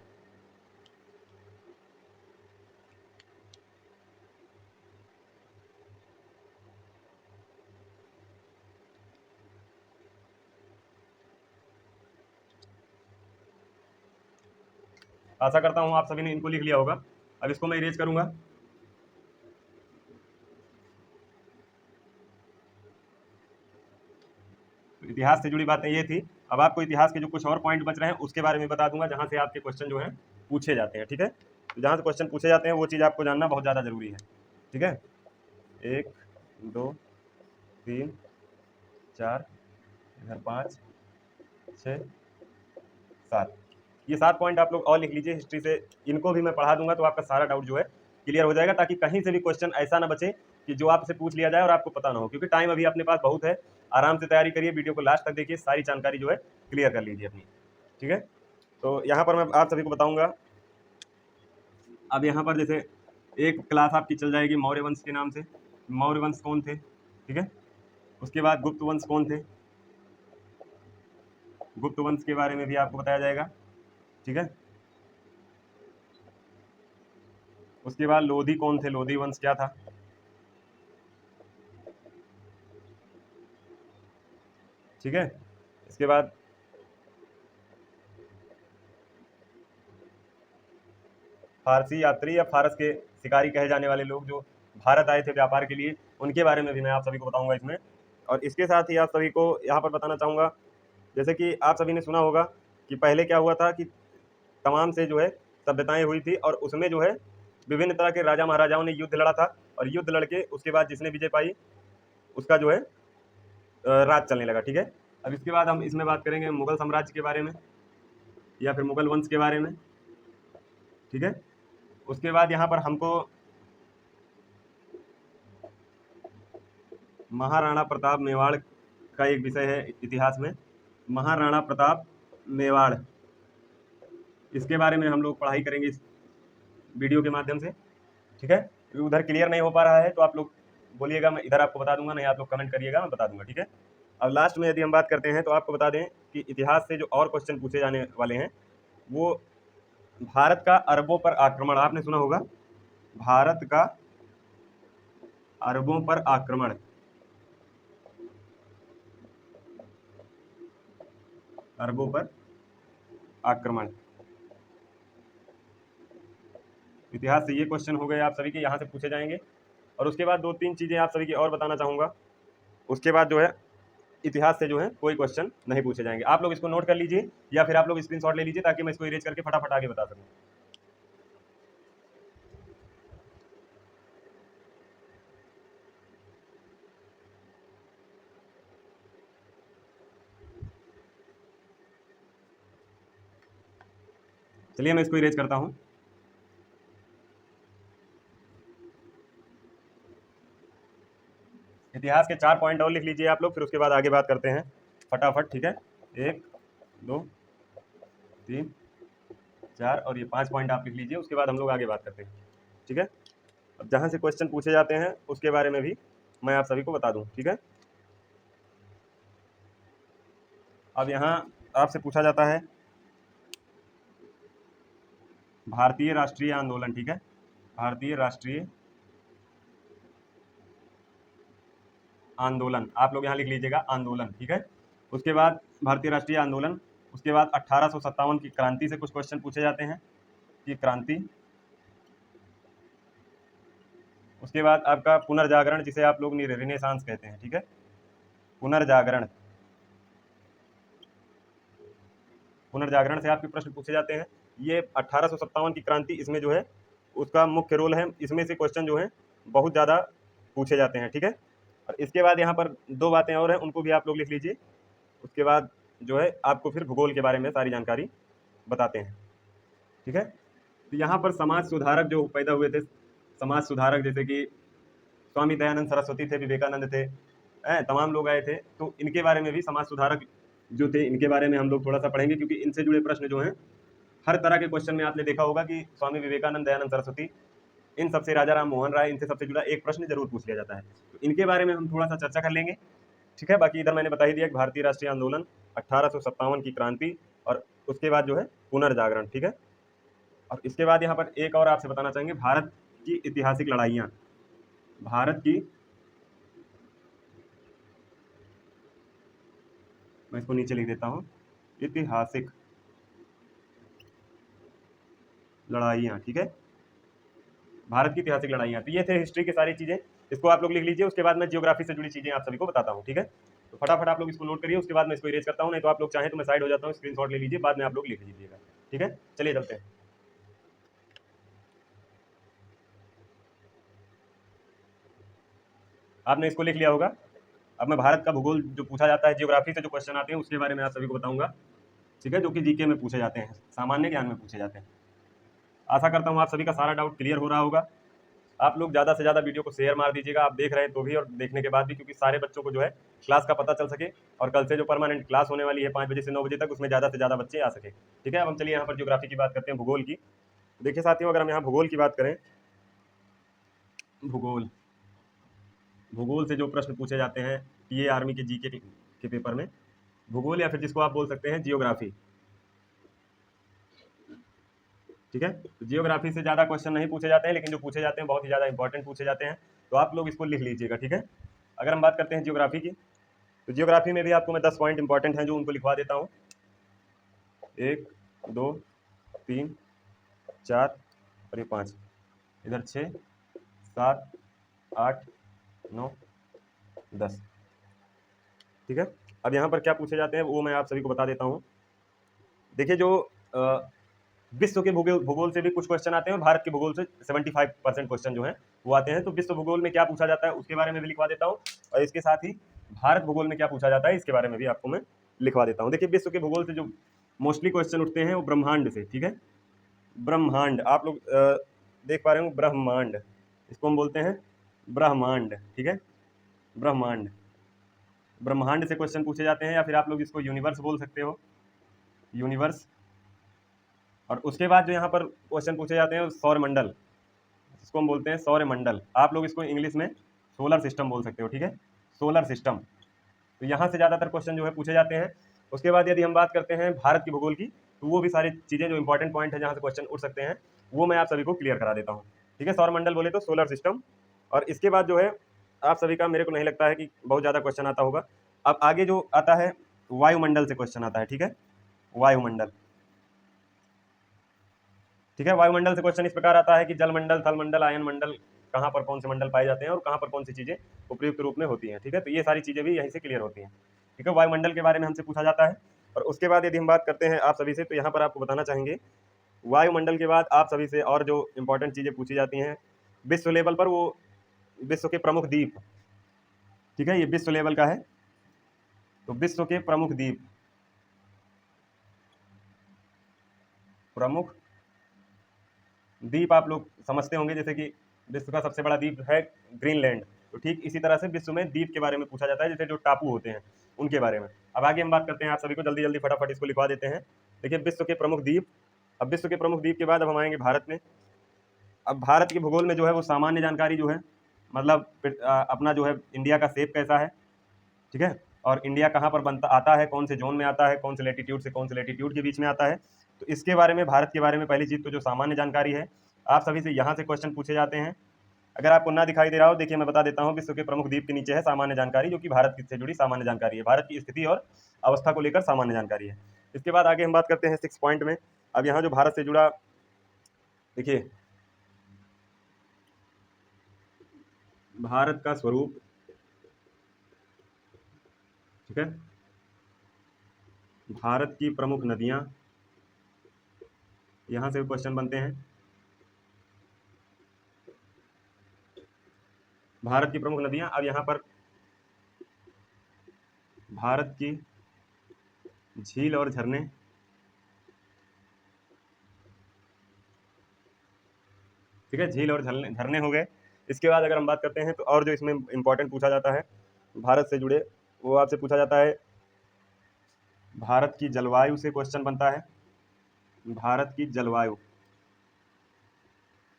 आशा करता हूँ आप सभी ने इनको लिख लिया होगा। अब इसको मैं इरेज करूंगा। तो इतिहास से जुड़ी बातें ये थी। अब आपको इतिहास के जो कुछ और पॉइंट बच रहे हैं उसके बारे में बता दूंगा, जहां से आपके क्वेश्चन जो है पूछे जाते हैं। ठीक है, तो जहां से क्वेश्चन पूछे जाते हैं वो चीज़ आपको जानना बहुत ज़्यादा जरूरी है। ठीक है, 1 2 3 4, इधर 5 6 7, ये 7 पॉइंट आप लोग और लिख लीजिए हिस्ट्री से। इनको भी मैं पढ़ा दूंगा तो आपका सारा डाउट जो है क्लियर हो जाएगा, ताकि कहीं से भी क्वेश्चन ऐसा ना बचे कि जो आपसे पूछ लिया जाए और आपको पता ना हो, क्योंकि टाइम अभी अपने पास बहुत है। आराम से तैयारी करिए, वीडियो को लास्ट तक देखिए, सारी जानकारी जो है क्लियर कर लीजिए अपनी। ठीक है, तो यहाँ पर मैं आप सभी को बताऊंगा। अब यहाँ पर जैसे एक क्लास आपकी चल जाएगी मौर्य वंश के नाम से। मौर्य वंश कौन थे? ठीक है, उसके बाद गुप्त वंश कौन थे? गुप्त वंश के बारे में भी आपको बताया जाएगा। ठीक है, उसके बाद लोधी कौन थे? लोधी वंश क्या था? ठीक है, इसके बाद फारसी यात्री या फारस के शिकारी कहे जाने वाले लोग जो भारत आए थे व्यापार के लिए, उनके बारे में भी मैं आप सभी को बताऊंगा इसमें। और इसके साथ ही आप सभी को यहाँ पर बताना चाहूँगा, जैसे कि आप सभी ने सुना होगा कि पहले क्या हुआ था कि तमाम से जो है सभ्यताएं हुई थी, और उसमें जो है विभिन्न तरह के राजा महाराजाओं ने युद्ध लड़ा था, और युद्ध लड़के उसके बाद जिसने विजय पाई उसका जो है राज चलने लगा। ठीक है, अब इसके बाद हम इसमें बात करेंगे मुगल साम्राज्य के बारे में, या फिर मुगल वंश के बारे में। ठीक है, उसके बाद यहाँ पर हमको महाराणा प्रताप मेवाड़ का एक विषय है इतिहास में। महाराणा प्रताप मेवाड़, इसके बारे में हम लोग पढ़ाई करेंगे इस वीडियो के माध्यम से। ठीक है, उधर क्लियर नहीं हो पा रहा है तो आप लोग बोलिएगा, मैं इधर आपको बता दूंगा, नहीं आप लोग कमेंट करिएगा, मैं बता दूंगा। ठीक है, अब लास्ट में यदि हम बात करते हैं तो आपको बता दें कि इतिहास से जो और क्वेश्चन पूछे जाने वाले हैं वो भारत का अरबों पर आक्रमण, आपने सुना होगा, भारत का अरबों पर आक्रमण, अरबों पर आक्रमण। इतिहास से ये क्वेश्चन हो गए आप सभी के, यहाँ से पूछे जाएंगे। और उसके बाद 2-3 चीज़ें आप सभी की और बताना चाहूँगा। उसके बाद जो है इतिहास से जो है कोई क्वेश्चन नहीं पूछे जाएंगे। आप लोग इसको नोट कर लीजिए, या फिर आप लोग स्क्रीनशॉट ले लीजिए, ताकि मैं इसको इरेज करके फटाफट आगे बता सकूँ। चलिए मैं इसको इरेज करता हूँ। इतिहास के 4 पॉइंट और लिख लीजिए आप लोग, फिर उसके बाद आगे बात करते हैं फटाफट। ठीक है, 1 2 3 4 और ये 5 पॉइंट आप लिख लीजिए, उसके बाद हम लोग आगे बात करते हैं। ठीक है, अब जहाँ से क्वेश्चन पूछे जाते हैं उसके बारे में भी मैं आप सभी को बता दूँ। ठीक है, अब यहाँ आपसे पूछा जाता है भारतीय राष्ट्रीय आंदोलन। ठीक है, भारतीय राष्ट्रीय आंदोलन, आप लोग यहाँ लिख लीजिएगा आंदोलन। ठीक है, उसके बाद भारतीय राष्ट्रीय आंदोलन, उसके बाद 1857 की क्रांति से कुछ क्वेश्चन पूछे जाते हैं कि क्रांति, उसके बाद आपका पुनर्जागरण, जिसे आप लोग रिनेसांस कहते हैं। ठीक है, पुनर्जागरण, पुनर्जागरण से आपके प्रश्न पूछे जाते हैं। ये 1857 की क्रांति, इसमें जो है उसका मुख्य रोल है, इसमें से क्वेश्चन जो है बहुत ज़्यादा पूछे जाते हैं। ठीक है, और इसके बाद यहाँ पर 2 बातें और हैं, उनको भी आप लोग लिख लीजिए। उसके बाद जो है आपको फिर भूगोल के बारे में सारी जानकारी बताते हैं। ठीक है, तो यहाँ पर समाज सुधारक जो पैदा हुए थे, समाज सुधारक जैसे कि स्वामी दयानंद सरस्वती थे, विवेकानंद थे, तमाम लोग आए थे। तो इनके बारे में भी समाज सुधारक जो थे इनके बारे में हम लोग थोड़ा सा पढ़ेंगे, क्योंकि इनसे जुड़े प्रश्न जो हैं हर तरह के क्वेश्चन में आपने देखा होगा कि स्वामी विवेकानंद, दयानंद सरस्वती, इन सबसे राजा राम मोहन राय, इनसे सबसे जुड़ा एक प्रश्न जरूर पूछ लिया जाता है। तो इनके बारे में हम थोड़ा सा चर्चा कर लेंगे। ठीक है, बाकी इधर मैंने बता ही दिया कि भारतीय राष्ट्रीय आंदोलन, 1857 की क्रांति और उसके बाद जो है पुनर्जागरण। ठीक है, और इसके बाद यहाँ पर एक और आपसे बताना चाहेंगे, भारत की ऐतिहासिक लड़ाइयाँ, भारत की, मैं इसको नीचे लिख देता हूँ, ऐतिहासिक लड़ाइयाँ। ठीक है, भारत की ऐतिहासिक लड़ाइयाँ, तो ये थे हिस्ट्री की सारी चीज़ें, इसको आप लोग लिख लीजिए। उसके बाद मैं जियोग्राफी से जुड़ी चीज़ें आप सभी को बताता हूँ। ठीक है, तो फटाफट आप लोग इसको नोट करिए, उसके बाद मैं इसको इरेज करता हूँ, नहीं तो आप लोग चाहें तो मैं साइड हो जाता हूँ, स्क्रीनशॉट ले लीजिए, बाद में आप लोग लिख लीजिएगा। ठीक है, चलिए चलते हैं। आपने इसको लिख लिया होगा। अब मैं भारत का भूगोल जो पूछा जाता है, जियोग्राफी से जो क्वेश्चन आते हैं उसके बारे में आप सभी को बताऊंगा। ठीक है, जो कि जीके में पूछे जाते हैं, सामान्य ज्ञान में पूछे जाते हैं। आशा करता हूँ आप सभी का सारा डाउट क्लियर हो रहा होगा। आप लोग ज़्यादा से ज़्यादा वीडियो को शेयर मार दीजिएगा, आप देख रहे हैं तो भी और देखने के बाद भी, क्योंकि सारे बच्चों को जो है क्लास का पता चल सके, और कल से जो परमानेंट क्लास होने वाली है 5 बजे से 9 बजे तक, उसमें ज़्यादा से ज़्यादा बच्चे आ सके। ठीक है, अब हम चलिए यहाँ पर जियोग्राफी की बात करते हैं, भूगोल की। देखिए साथियों, अगर हम यहाँ भूगोल की बात करें, भूगोल, भूगोल से जो प्रश्न पूछे जाते हैं ये आर्मी के जीके के पेपर में, भूगोल या फिर जिसको आप बोल सकते हैं जियोग्राफी। ठीक है, तो जियोग्राफी से ज़्यादा क्वेश्चन नहीं पूछे जाते हैं, लेकिन जो पूछे जाते हैं बहुत ही ज़्यादा इंपॉर्टेंट पूछे जाते हैं, तो आप लोग इसको लिख लीजिएगा। ठीक है, अगर हम बात करते हैं जियोग्राफी की, तो जियोग्राफी में भी आपको मैं 10 पॉइंट इंपॉर्टेंट हैं जो उनको लिखवा देता हूँ। 1 2 3 4 और ये 5, इधर 6 7 8 9 10। ठीक है, अब यहाँ पर क्या पूछे जाते हैं वो मैं आप सभी को बता देता हूँ। देखिए, जो विश्व के भूगोल भूगोल से भी कुछ क्वेश्चन आते हैं, और भारत के भूगोल से 75% क्वेश्चन जो हैं वो आते हैं। तो विश्व भूगोल में क्या पूछा जाता है उसके बारे में भी लिखवा देता हूँ, और इसके साथ ही भारत भूगोल में क्या पूछा जाता है इसके बारे में भी आपको मैं लिखवा देता हूँ। देखिए, विश्व के भूगोल से जो मोस्टली क्वेश्चन उठते हैं वो ब्रह्मांड से। ठीक है, ब्रह्मांड, आप लोग देख पा रहे हो, ब्रह्मांड, इसको हम बोलते हैं ब्रह्मांड। ठीक है, ब्रह्मांड, ब्रह्मांड से क्वेश्चन पूछे जाते हैं, या फिर आप लोग इसको यूनिवर्स बोल सकते हो, यूनिवर्स। और उसके बाद जो यहाँ पर क्वेश्चन पूछे जाते हैं सौर मंडल, इसको हम बोलते हैं सौर मंडल, आप लोग इसको इंग्लिश में सोलर सिस्टम बोल सकते हो। ठीक है, सोलर सिस्टम, तो यहाँ से ज़्यादातर क्वेश्चन जो है पूछे जाते हैं। उसके बाद यदि हम बात करते हैं भारत की भूगोल की, तो वो भी सारी चीज़ें जो इंपॉर्टेंट पॉइंट है जहाँ से क्वेश्चन उठ सकते हैं वो मैं आप सभी को क्लियर करा देता हूँ। ठीक है, सौर मंडल बोले तो सोलर सिस्टम, और इसके बाद जो है आप सभी का, मेरे को नहीं लगता है कि बहुत ज़्यादा क्वेश्चन आता होगा। अब आगे जो आता है वायुमंडल से क्वेश्चन आता है। ठीक है, वायुमंडल। ठीक है, वायुमंडल से क्वेश्चन इस प्रकार आता है कि जलमंडल, थलमंडल, आयन मंडल, कहाँ पर कौन से मंडल पाए जाते हैं और कहाँ पर कौन सी चीज़ें उपयुक्त रूप में होती हैं। ठीक है, तो ये सारी चीज़ें भी यहीं से क्लियर होती हैं। ठीक है, वायुमंडल के बारे में हमसे पूछा जाता है। और उसके बाद यदि हम बात करते हैं आप सभी से, तो यहाँ पर आपको बताना चाहेंगे, वायुमंडल के बाद आप सभी से और जो इंपॉर्टेंट चीज़ें पूछी जाती हैं विश्व लेवल पर, वो विश्व के प्रमुख द्वीप। ठीक है, ये विश्व लेवल का है, तो विश्व के प्रमुख द्वीप, प्रमुख द्वीप आप लोग समझते होंगे, जैसे कि विश्व का सबसे बड़ा द्वीप है ग्रीनलैंड, तो ठीक इसी तरह से विश्व में द्वीप के बारे में पूछा जाता है, जैसे जो टापू होते हैं उनके बारे में। अब आगे हम बात करते हैं, आप सभी को जल्दी जल्दी फटाफट इसको लिखवा देते हैं। देखिए, विश्व के प्रमुख द्वीप, अब विश्व के प्रमुख द्वीप के बाद अब हम आएंगे भारत में। अब भारत के भूगोल में जो है वो सामान्य जानकारी जो है, मतलब अपना जो है इंडिया का शेप कैसा है। ठीक है, और इंडिया कहाँ पर बनता आता है, कौन से जोन में आता है, कौन से लेटीट्यूड से कौन से लेटीट्यूड के बीच में आता है, तो इसके बारे में, भारत के बारे में पहली चीज़ तो जो सामान्य जानकारी है, आप सभी से यहाँ से क्वेश्चन पूछे जाते हैं। अगर आपको ना दिखाई दे रहा हो, देखिए मैं बता देता हूँ, विश्व के प्रमुख द्वीप के नीचे है सामान्य जानकारी, जो कि भारत से जुड़ी सामान्य जानकारी है, भारत की स्थिति और अवस्था को लेकर सामान्य जानकारी है। इसके बाद आगे हम बात करते हैं 6 पॉइंट में। अब यहाँ जो भारत से जुड़ा, देखिए, भारत का स्वरूप। ठीक है, भारत की प्रमुख नदियाँ, यहाँ से क्वेश्चन बनते हैं। भारत की प्रमुख नदियाँ, अब यहाँ पर भारत की झील और झरने, ठीक है, झील और झरने झरने हो गए। इसके बाद अगर हम बात करते हैं तो और जो इसमें इंपॉर्टेंट पूछा जाता है भारत से जुड़े, वो आपसे पूछा जाता है भारत की जलवायु से क्वेश्चन बनता है, भारत की जलवायु,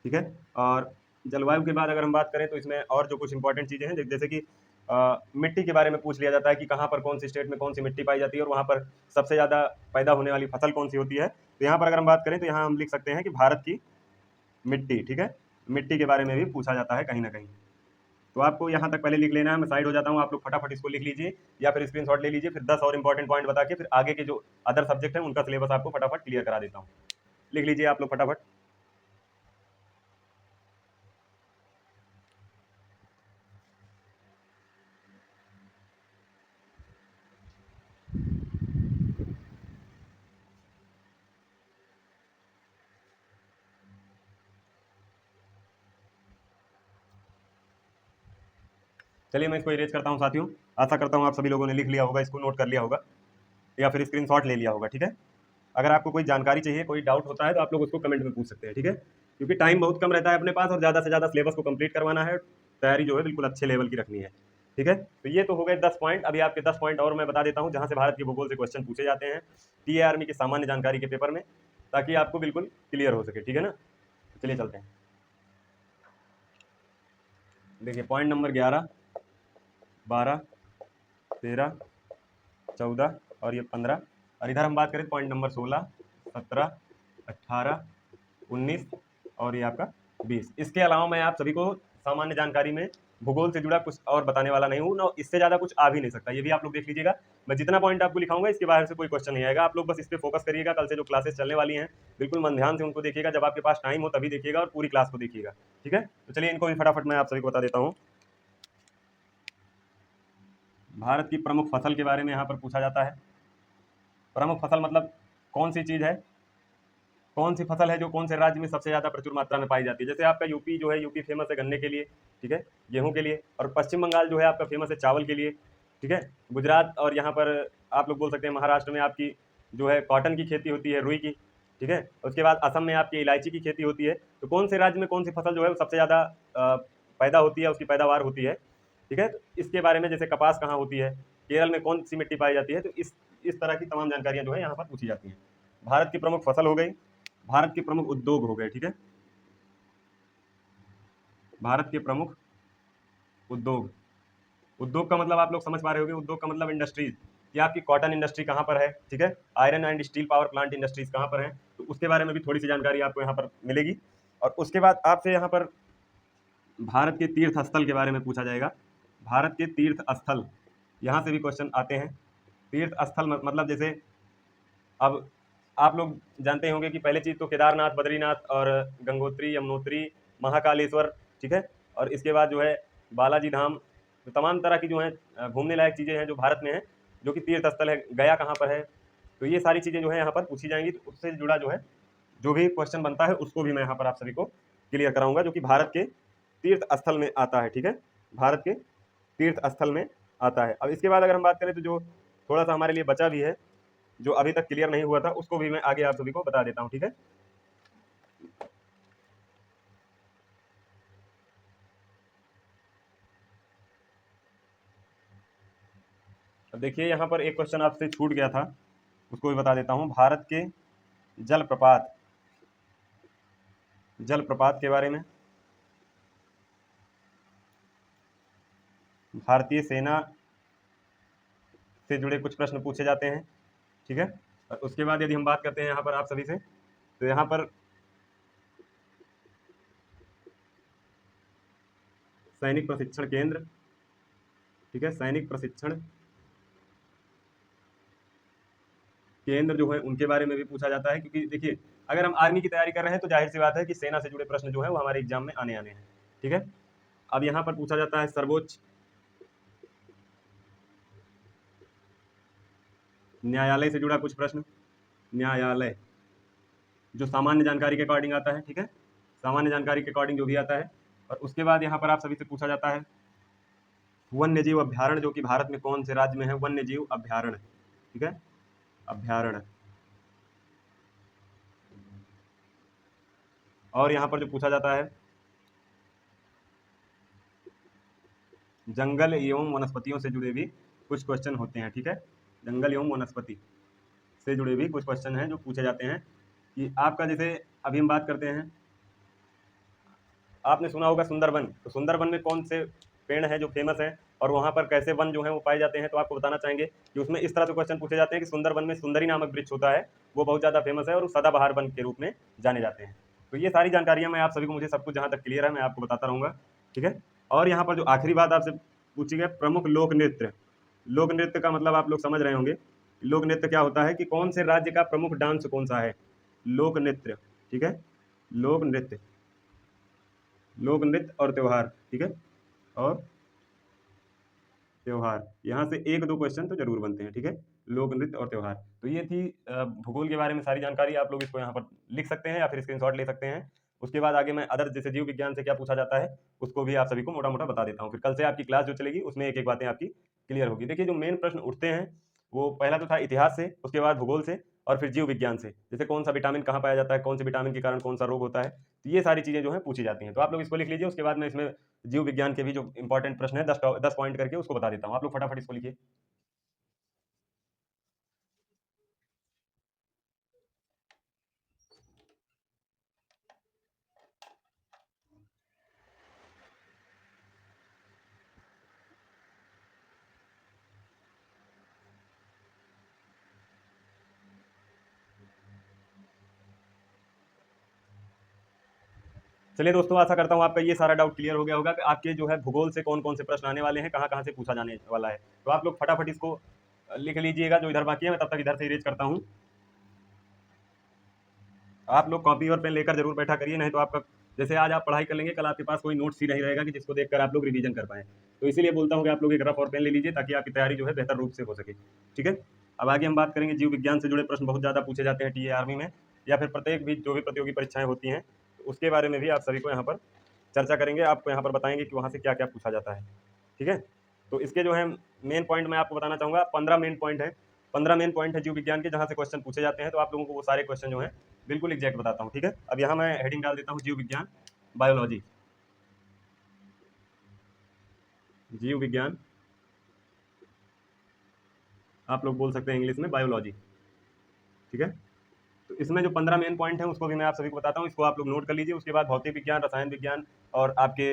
ठीक है। और जलवायु के बाद अगर हम बात करें तो इसमें और जो कुछ इंपॉर्टेंट चीज़ें हैं जैसे कि मिट्टी के बारे में पूछ लिया जाता है कि कहाँ पर कौन सी स्टेट में कौन सी मिट्टी पाई जाती है और वहाँ पर सबसे ज़्यादा पैदा होने वाली फसल कौन सी होती है। तो यहाँ पर अगर हम बात करें तो यहाँ हम लिख सकते हैं कि भारत की मिट्टी, ठीक है, मिट्टी के बारे में भी पूछा जाता है कहीं ना कहीं। तो आपको यहाँ तक पहले लिख लेना है, मैं साइड हो जाता हूँ, आप लोग फटाफट इसको लिख लीजिए या फिर स्क्रीनशॉट ले लीजिए, फिर 10 और इंपॉर्टेंट पॉइंट बता के फिर आगे के जो अदर सब्जेक्ट हैं उनका सिलेबस आपको फटाफट क्लियर करा देता हूँ। लिख लीजिए आप लोग फटाफट। चलिए मैं इसको इरेज करता हूँ साथियों, आशा करता हूँ आप सभी लोगों ने लिख लिया होगा, इसको नोट कर लिया होगा या फिर स्क्रीनशॉट ले लिया होगा, ठीक है। अगर आपको कोई जानकारी चाहिए, कोई डाउट होता है तो आप लोग उसको कमेंट में पूछ सकते हैं, ठीक है, क्योंकि टाइम बहुत कम रहता है अपने पास और ज़्यादा से ज़्यादा सिलेबस को कंप्लीट करवाना है, तैयारी जो है बिल्कुल अच्छे लेवल की रखनी है, ठीक है। तो ये तो हो गए 10 पॉइंट। अभी आपके 10 पॉइंट और मैं बता देता हूँ जहाँ से भारत के भूगोल से क्वेश्चन पूछे जाते हैं टीए आर्मी की सामान्य जानकारी के पेपर में, ताकि आपको बिल्कुल क्लियर हो सके, ठीक है ना। चलिए चलते हैं। देखिए पॉइंट नंबर 11, 12, 13, 14 और ये 15, और इधर हम बात करें पॉइंट नंबर 16, 17, 18, 19 और ये आपका 20। इसके अलावा मैं आप सभी को सामान्य जानकारी में भूगोल से जुड़ा कुछ और बताने वाला नहीं हूँ ना, इससे ज़्यादा कुछ आ भी नहीं सकता, ये भी आप लोग देख लीजिएगा। मैं जितना पॉइंट आपको लिखाऊंगा इसके बाहर से कोई क्वेश्चन नहीं आएगा, आप लोग बस इस पर फोकस करिएगा। कल से जो क्लासेस चलने वाली हैं बिल्कुल मन ध्यान से उनको देखिएगा, जब आपके पास टाइम हो तभी देखिएगा और पूरी क्लास को देखिएगा, ठीक है। तो चलिए इनको भी फटाफट मैं आप सभी को बता देता हूँ। भारत की प्रमुख फसल के बारे में यहाँ पर पूछा जाता है। प्रमुख फसल मतलब कौन सी चीज़ है, कौन सी फसल है जो कौन से राज्य में सबसे ज़्यादा प्रचुर मात्रा में पाई जाती है। जैसे आपका यूपी जो है, यूपी फेमस है गन्ने के लिए, ठीक है, गेहूं के लिए, और पश्चिम बंगाल जो है आपका फेमस है चावल के लिए, ठीक है। गुजरात और यहाँ पर आप लोग बोल सकते हैं महाराष्ट्र में आपकी जो है कॉटन की खेती होती है, रुई की, ठीक है। उसके बाद असम में आपकी इलायची की खेती होती है। तो कौन से राज्य में कौन सी फसल जो है वो सबसे ज़्यादा पैदा होती है, उसकी पैदावार होती है, ठीक है। तो इसके बारे में, जैसे कपास कहाँ होती है, केरल में कौन सी मिट्टी पाई जाती है, तो इस तरह की तमाम जानकारियाँ जो है यहाँ पर पूछी जाती हैं। भारत की प्रमुख फसल हो गई, भारत के प्रमुख उद्योग हो गए, ठीक है, भारत के प्रमुख उद्योग। उद्योग का मतलब आप लोग समझ पा रहे होंगे, उद्योग का मतलब इंडस्ट्रीज, कि आपकी कॉटन इंडस्ट्री कहाँ पर है, ठीक है, iron and steel power plant industries कहाँ पर है, तो उसके बारे में भी थोड़ी सी जानकारी आपको यहाँ पर मिलेगी। और उसके बाद आपसे यहाँ पर भारत के तीर्थ स्थल के बारे में पूछा जाएगा। भारत के तीर्थ स्थल, यहाँ से भी क्वेश्चन आते हैं। तीर्थ स्थल मतलब जैसे अब आप लोग जानते होंगे कि पहले चीज़ तो केदारनाथ, बद्रीनाथ और गंगोत्री, यमुनोत्री, महाकालेश्वर, ठीक है, और इसके बाद जो है बालाजी धाम, तो तमाम तरह की जो है घूमने लायक चीज़ें हैं जो भारत में हैं, जो कि तीर्थ स्थल है। गया कहाँ पर है, तो ये सारी चीज़ें जो है यहाँ पर पूछी जाएंगी। तो उससे जुड़ा जो है जो भी क्वेश्चन बनता है उसको भी मैं यहाँ पर आप सभी को क्लियर कराऊंगा, जो कि भारत के तीर्थ स्थल में आता है, ठीक है, भारत के तीर्थ स्थल में आता है। अब इसके बाद अगर हम बात करें तो जो थोड़ा सा हमारे लिए बचा भी है, जो अभी तक क्लियर नहीं हुआ था, उसको भी मैं आगे आप सभी को बता देता हूँ, ठीक है। अब देखिए यहाँ पर एक क्वेश्चन आपसे छूट गया था, उसको भी बता देता हूँ। भारत के जलप्रपात, जलप्रपात के बारे में, भारतीय सेना से जुड़े कुछ प्रश्न पूछे जाते हैं, ठीक है। और उसके बाद यदि हम बात करते हैं यहाँ पर आप सभी से, तो यहाँ पर सैनिक प्रशिक्षण केंद्र, ठीक है, सैनिक प्रशिक्षण केंद्र जो है उनके बारे में भी पूछा जाता है, क्योंकि देखिए अगर हम आर्मी की तैयारी कर रहे हैं तो जाहिर सी बात है कि सेना से जुड़े प्रश्न जो है वो हमारे एग्जाम में आने हैं, ठीक है। अब यहाँ पर पूछा जाता है सर्वोच्च न्यायालय से जुड़ा कुछ प्रश्न, न्यायालय जो सामान्य जानकारी के अकॉर्डिंग आता है, ठीक है, सामान्य जानकारी के अकॉर्डिंग जो भी आता है। और उसके बाद यहाँ पर आप सभी से पूछा जाता है वन्य जीव अभ्यारण्य, जो कि भारत में कौन से राज्य में है वन्य जीव अभ्यारण्य, ठीक है। अभ्यारण्य। और यहाँ पर जो पूछा जाता है जंगल एवं वनस्पतियों से जुड़े भी कुछ क्वेश्चन होते हैं, ठीक है। जंगल एवं वनस्पति से जुड़े भी कुछ क्वेश्चन हैं जो पूछे जाते हैं कि आपका, जैसे अभी हम बात करते हैं, आपने सुना होगा सुंदरबन, तो सुंदरबन में कौन से पेड़ हैं जो फेमस हैं और वहाँ पर कैसे वन जो है वो पाए जाते हैं, तो आपको बताना चाहेंगे कि उसमें इस तरह से क्वेश्चन पूछे जाते हैं कि सुंदरबन में सुंदरी नामक वृक्ष होता है, वो बहुत ज़्यादा फेमस है और सदाबहार वन के रूप में जाने जाते हैं। तो ये सारी जानकारियाँ मैं आप सभी को, मुझे सब कुछ जहाँ तक क्लियर है मैं आपको बताता रहूँगा, ठीक है। और यहाँ पर जो आखिरी बात आपसे पूछी गई, प्रमुख लोक नृत्य। लोक नृत्य का मतलब आप लोग समझ रहे होंगे, लोक नृत्य क्या होता है कि कौन से राज्य का प्रमुख डांस कौन सा है, लोक नृत्य, ठीक है। लोक नृत्य, लोक नृत्य और त्योहार, ठीक है, और त्योहार, यहाँ से एक दो क्वेश्चन तो जरूर बनते हैं, ठीक है। लोक नृत्य और त्योहार। तो ये थी भूगोल के बारे में सारी जानकारी, आप लोग इसको यहाँ पर लिख सकते हैं या फिर स्क्रीनशॉट ले सकते हैं। उसके बाद आगे मैं अदर, जैसे जीव विज्ञान से क्या पूछा जाता है उसको भी आप सभी को मोटा मोटा बता देता हूँ। फिर कल से आपकी क्लास जो चलेगी उसमें एक एक बातें आपकी क्लियर होगी। देखिए जो मेन प्रश्न उठते हैं वो पहला तो था इतिहास से, उसके बाद भूगोल से, और फिर जीव विज्ञान से, जैसे कौन सा विटामिन कहाँ पाया जाता है, कौन से विटामिन के कारण कौन सा रोग होता है, तो ये सारी चीज़ें जो है पूछी जाती हैं। तो आप लोग इसको लिख लीजिए, उसके बाद मैं इसमें जीव विज्ञान के भी जो इंपॉर्टेंट प्रश्न है 10 पॉइंट करके उसको बता देता हूँ। आप लोग फटाफट इसको लिखिए। चलिए दोस्तों, आशा करता हूँ आपका ये सारा डाउट क्लियर हो गया होगा कि आपके जो है भूगोल से कौन कौन से प्रश्न आने वाले हैं, कहाँ कहाँ से पूछा जाने वाला है। तो आप लोग फटाफट इसको लिख लीजिएगा जो इधर बाकी है, मैं तब तक इधर से इरेज करता हूँ। आप लोग कॉपी और पेन लेकर जरूर बैठा करिए, नहीं तो आपका, जैसे आज आप पढ़ाई कर लेंगे कल आपके पास कोई नोट्स ही नहीं रहेगा कि जिसको देखकर आप लोग रिवीजन कर पाएँ। तो इसीलिए बोलता हूँ कि आप लोग एक रफ और पेन ले लीजिए ताकि आपकी तैयारी जो है बेहतर रूप से हो सके, ठीक है। अब आगे हम बात करेंगे, जीव विज्ञान से जुड़े प्रश्न बहुत ज़्यादा पूछे जाते हैं टीए आर्मी में, या फिर प्रत्येक भी जो भी प्रतियोगी परीक्षाएं होती हैं, तो उसके बारे में भी आप सभी को यहाँ पर चर्चा करेंगे, आपको यहाँ पर बताएंगे कि वहाँ से क्या क्या पूछा जाता है, ठीक है। तो इसके जो है मेन पॉइंट मैं आपको बताना चाहूँगा, 15 मेन पॉइंट है, 15 मेन पॉइंट है जीव विज्ञान के जहाँ से क्वेश्चन पूछे जाते हैं। तो आप लोगों को वो सारे क्वेश्चन जो हैं बिल्कुल एग्जैक्ट बताता हूँ, ठीक है। अब यहाँ मैं हेडिंग डाल देता हूँ जीव विज्ञान बायोलॉजी, जीव विज्ञान, आप लोग बोल सकते हैं इंग्लिश में बायोलॉजी, ठीक है। तो इसमें जो 15 मेन पॉइंट हैं उसको भी मैं आप सभी को बताता हूँ, इसको आप लोग नोट कर लीजिए। उसके बाद भौतिक विज्ञान, रसायन विज्ञान और आपके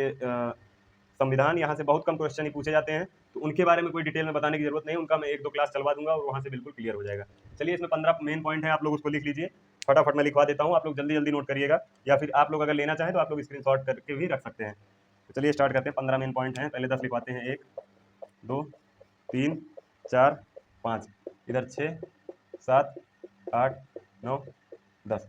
संविधान, यहाँ से बहुत कम क्वेश्चन ही पूछे जाते हैं, तो उनके बारे में कोई डिटेल में बताने की जरूरत नहीं, उनका मैं एक दो क्लास चलवा दूंगा और वहाँ से बिल्कुल क्लियर हो जाएगा। चलिए, इसमें 15 मेन पॉइंट है, आप लोग उसको लिख लीजिए। फटाफट मैं लिखवा देता हूँ, आप लोग जल्दी जल्दी नोट करिएगा, या फिर आप लोग अगर लेना चाहें तो आप लोग स्क्रीनशॉट करके भी रख सकते हैं। तो चलिए स्टार्ट करते हैं। 15 मेन पॉइंट हैं, पहले 10 लिखवाते हैं, 1 2 3 4 5, इधर 6 7 8 9 10।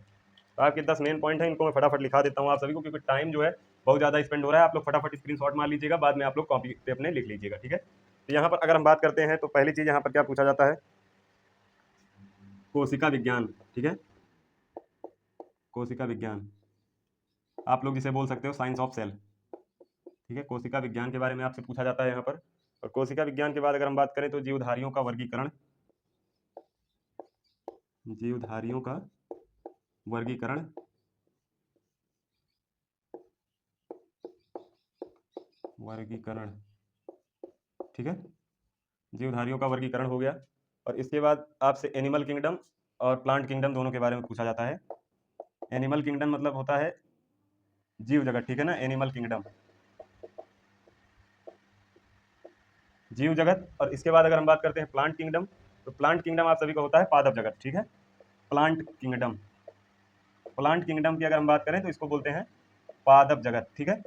तो आपके 10 मेन पॉइंट हैं, इनको मैं फटाफट लिखा देता हूँ आप सभी को, क्योंकि टाइम जो है बहुत ज़्यादा स्पेंड हो रहा है। आप लोग फटाफट स्क्रीनशॉट मार लीजिएगा, बाद में आप लोग कॉपी पे अपने लिख लीजिएगा, ठीक है। तो यहाँ पर अगर हम बात करते हैं तो पहली चीज़ यहाँ पर क्या पूछा जाता है, कोशिका विज्ञान, ठीक है। कोशिका विज्ञान, आप लोग जिसे बोल सकते हो साइंस ऑफ सेल, ठीक है। कोशिका विज्ञान के बारे में आपसे पूछा जाता है यहाँ पर। और कोशिका विज्ञान के बाद अगर हम बात करें तो जीवधारियों का वर्गीकरण, जीवधारियों का वर्गीकरण, वर्गीकरण, ठीक है। जीवधारियों का वर्गीकरण हो गया। और इसके बाद आपसे एनिमल किंगडम और प्लांट किंगडम दोनों के बारे में पूछा जाता है। एनिमल किंगडम मतलब होता है जीव जगत, ठीक है ना, एनिमल किंगडम, जीव जगत। और इसके बाद अगर हम बात करते हैं प्लांट किंगडम, तो प्लांट किंगडम आप सभी को होता है पादप जगत, ठीक है। प्लांट किंगडम, प्लांट किंगडम की अगर हम बात करें तो इसको बोलते हैं पादप जगत, ठीक है।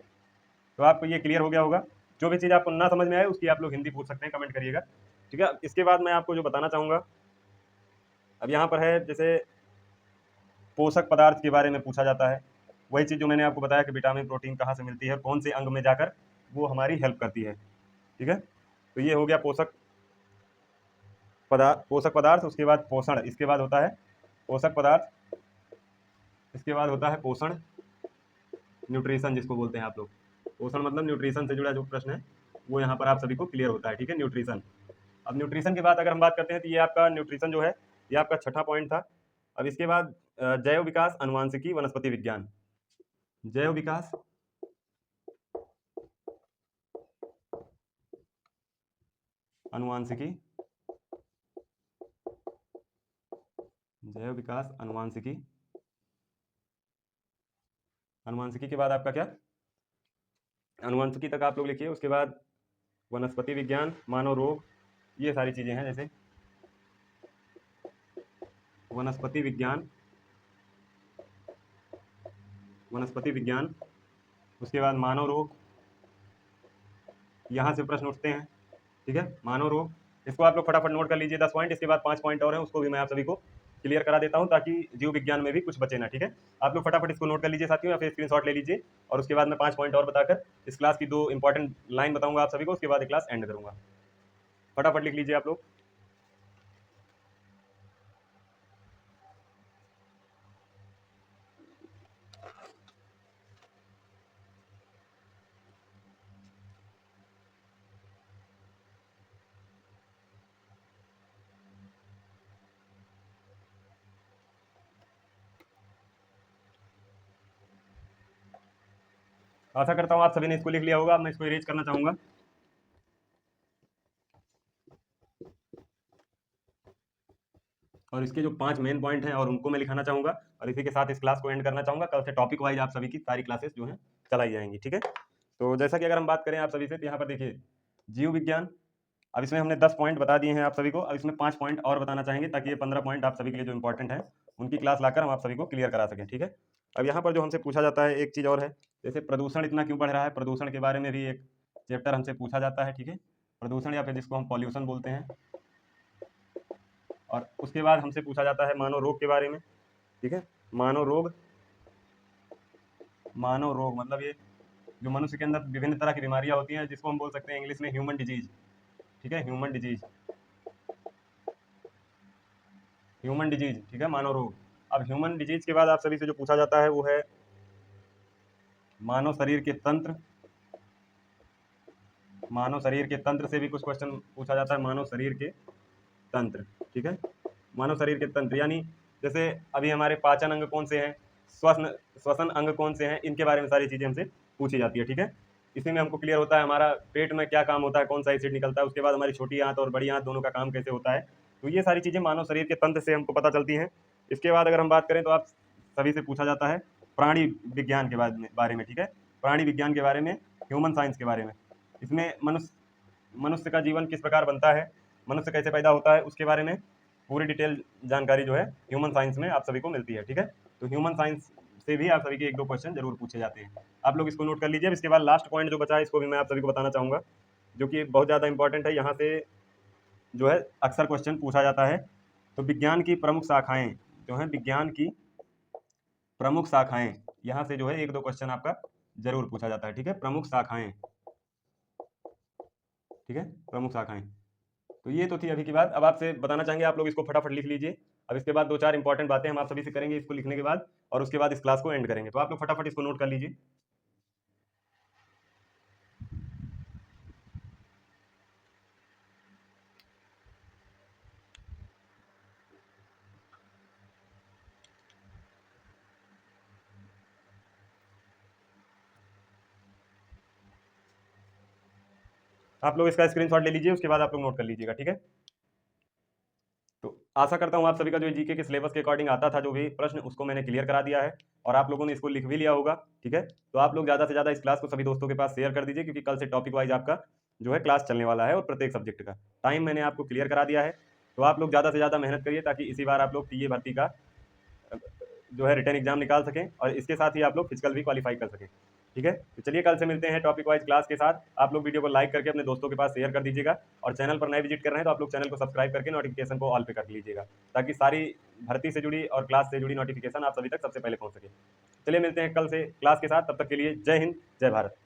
तो आपको ये क्लियर हो गया होगा। जो भी चीज़ आपको ना समझ में आए उसकी आप लोग हिंदी पूछ सकते हैं, कमेंट करिएगा, ठीक है। इसके बाद मैं आपको जो बताना चाहूँगा, अब यहाँ पर है जैसे पोषक पदार्थ के बारे में पूछा जाता है। वही चीज़ जो मैंने आपको बताया कि विटामिन प्रोटीन कहाँ से मिलती है, कौन से अंग में जाकर वो हमारी हेल्प करती है, ठीक है। तो ये हो गया पोषक पदार्थ। उसके बाद पोषण, इसके बाद होता है पोषक पदार्थ, इसके बाद होता है पोषण, न्यूट्रिशन जिसको बोलते हैं आप लोग। पोषण मतलब न्यूट्रिशन से जुड़ा जो प्रश्न है वो यहाँ पर आप सभी को क्लियर होता है, ठीक है, न्यूट्रिशन। अब न्यूट्रिशन के बाद अगर हम बात करते हैं तो ये आपका न्यूट्रिशन जो है ये आपका छठा पॉइंट था। अब इसके बाद जैव विकास, अनुवांशिकी, वनस्पति विज्ञान। जैव विकास, अनुवांशिकी, जैव विकास, अनुवांशिकी। अनुवांशिकी के बाद आपका क्या, अनुवांशिकी तक आप लोग लिखिए। उसके बाद वनस्पति विज्ञान, मानव रोग, ये सारी चीजें हैं, जैसे वनस्पति विज्ञान, वनस्पति विज्ञान। उसके बाद मानव रोग, यहाँ से प्रश्न उठते हैं, ठीक है। मानव रोग, इसको आप लोग फटाफट नोट कर लीजिए 10 पॉइंट। इसके बाद 5 पॉइंट और हैं, उसको भी मैं आप सभी को क्लियर करा देता हूं, ताकि जीव विज्ञान में भी कुछ बचे ना, ठीक है। आप लोग फटाफट इसको नोट कर लीजिए साथियों, या फिर स्क्रीनशॉट ले लीजिए, और उसके बाद मैं 5 पॉइंट और बताकर इस क्लास की 2 इंपॉर्टेंट लाइन बताऊंगा आप सभी को, उसके बाद क्लास एंड करूंगा। फटाफट लिख लीजिए आप लोग। आशा करता हूँ आप सभी ने इसको लिख लिया होगा। मैं इसको इरेज करना चाहूंगा। और इसके जो 5 मेन पॉइंट हैं और उनको मैं लिखाना चाहूंगा, और इसी के साथ इस क्लास को एंड करना चाहूंगा। कल से टॉपिक वाइज आप सभी की सारी क्लासेस जो हैं चलाई जाएंगी, ठीक है। तो जैसा कि अगर हम बात करें आप सभी से, तो यहाँ पर देखिए जीव विज्ञान, अब इसमें हमने 10 पॉइंट बता दिए हैं आप सभी को। अब इसमें 5 पॉइंट और बताना चाहेंगे, ताकि ये 15 पॉइंट आप सभी के लिए जो इंपॉर्टेंट है उनकी क्लास लाकर हम आप सभी को क्लियर करा सकें, ठीक है। अब यहाँ पर जो हमसे पूछा जाता है एक चीज़ और है, जैसे प्रदूषण इतना क्यों बढ़ रहा है, प्रदूषण के बारे में भी एक चैप्टर हमसे पूछा जाता है, ठीक है। प्रदूषण या फिर जिसको हम पॉल्यूशन बोलते हैं। और उसके बाद हमसे पूछा जाता है मानव रोग के बारे में, ठीक है। मानव रोग, मानव रोग मतलब ये जो मनुष्य के अंदर विभिन्न तरह की बीमारियां होती हैं, जिसको हम बोल सकते हैं इंग्लिश में ह्यूमन डिजीज, ठीक है। ह्यूमन डिजीज, ह्यूमन डिजीज, ठीक है, मानव रोग। अब ह्यूमन डिजीज के बाद आप सभी से जो पूछा जाता है वो है मानव शरीर के तंत्र। मानव शरीर के तंत्र से भी कुछ क्वेश्चन पूछा जाता है, मानव शरीर के तंत्र, ठीक है। मानव शरीर के तंत्र यानी जैसे अभी हमारे पाचन अंग कौन से हैं, श्वसन श्वसन अंग कौन से हैं, इनके बारे में सारी चीज़ें हमसे पूछी जाती है, ठीक है। इसी में हमको क्लियर होता है हमारा पेट में क्या काम होता है, कौन सा एसिड निकलता है, उसके बाद हमारी छोटी आंत और बड़ी आंत दोनों का काम कैसे होता है। तो ये सारी चीज़ें मानव शरीर के तंत्र से हमको पता चलती हैं। इसके बाद अगर हम बात करें तो आप सभी से पूछा जाता है प्राणी विज्ञान के बारे में, ठीक है। प्राणी विज्ञान के बारे में, ह्यूमन साइंस के बारे में। इसमें मनुष्य का जीवन किस प्रकार बनता है, मनुष्य कैसे पैदा होता है, उसके बारे में पूरी डिटेल जानकारी जो है ह्यूमन साइंस में आप सभी को मिलती है, ठीक है। तो ह्यूमन साइंस से भी आप सभी के 1-2 क्वेश्चन जरूर पूछे जाते हैं। आप लोग इसको नोट कर लीजिए। इसके बाद लास्ट पॉइंट जो बचा है, इसको भी मैं आप सभी को बताना चाहूँगा, जो कि बहुत ज़्यादा इंपॉर्टेंट है। यहाँ से जो है अक्सर क्वेश्चन पूछा जाता है। तो विज्ञान की प्रमुख शाखाएं जो हैं, विज्ञान की प्रमुख शाखाएं, यहाँ से जो है 1-2 क्वेश्चन आपका जरूर पूछा जाता है, ठीक है। प्रमुख शाखाएं, ठीक है, प्रमुख शाखाएं। तो ये तो थी अभी की बात। अब आपसे बताना चाहेंगे, आप लोग इसको फटाफट लिख लीजिए। अब इसके बाद 2-4 इंपॉर्टेंट बातें हम आप सभी से करेंगे इसको लिखने के बाद, और उसके बाद इस क्लास को एंड करेंगे। तो आप लोग फटाफट इसको नोट कर लीजिए। आप लोग इसका स्क्रीनशॉट ले लीजिए, उसके बाद आप लोग नोट कर लीजिएगा, ठीक है। तो आशा करता हूँ आप सभी का जो जीके के सिलेबस के अकॉर्डिंग आता था जो भी प्रश्न, उसको मैंने क्लियर करा दिया है, और आप लोगों ने इसको लिख भी लिया होगा, ठीक है। तो आप लोग ज़्यादा से ज़्यादा इस क्लास को सभी दोस्तों के पास शेयर कर दीजिए, क्योंकि कल से टॉपिक वाइज आपका जो है क्लास चलने वाला है, और प्रत्येक सब्जेक्ट का टाइम मैंने आपको क्लियर करा दिया है। तो आप लोग ज़्यादा से ज़्यादा मेहनत करिए, ताकि इसी बार आप लोग टीए भर्ती का जो है रिटर्न एग्जाम निकाल सकें, और इसके साथ ही आप लोग फिजिकल भी क्वालिफाई कर सकें, ठीक है। तो चलिए कल से मिलते हैं टॉपिक वाइज क्लास के साथ। आप लोग वीडियो को लाइक करके अपने दोस्तों के पास शेयर कर दीजिएगा, और चैनल पर नए विजिट कर रहे हैं तो आप लोग चैनल को सब्सक्राइब करके नोटिफिकेशन को ऑल पे कर लीजिएगा, ताकि सारी भर्ती से जुड़ी और क्लास से जुड़ी नोटिफिकेशन आप सभी तक सबसे पहले पहुंच सके। चलिए मिलते हैं कल से क्लास के साथ, तब तक के लिए जय हिंद, जय भारत।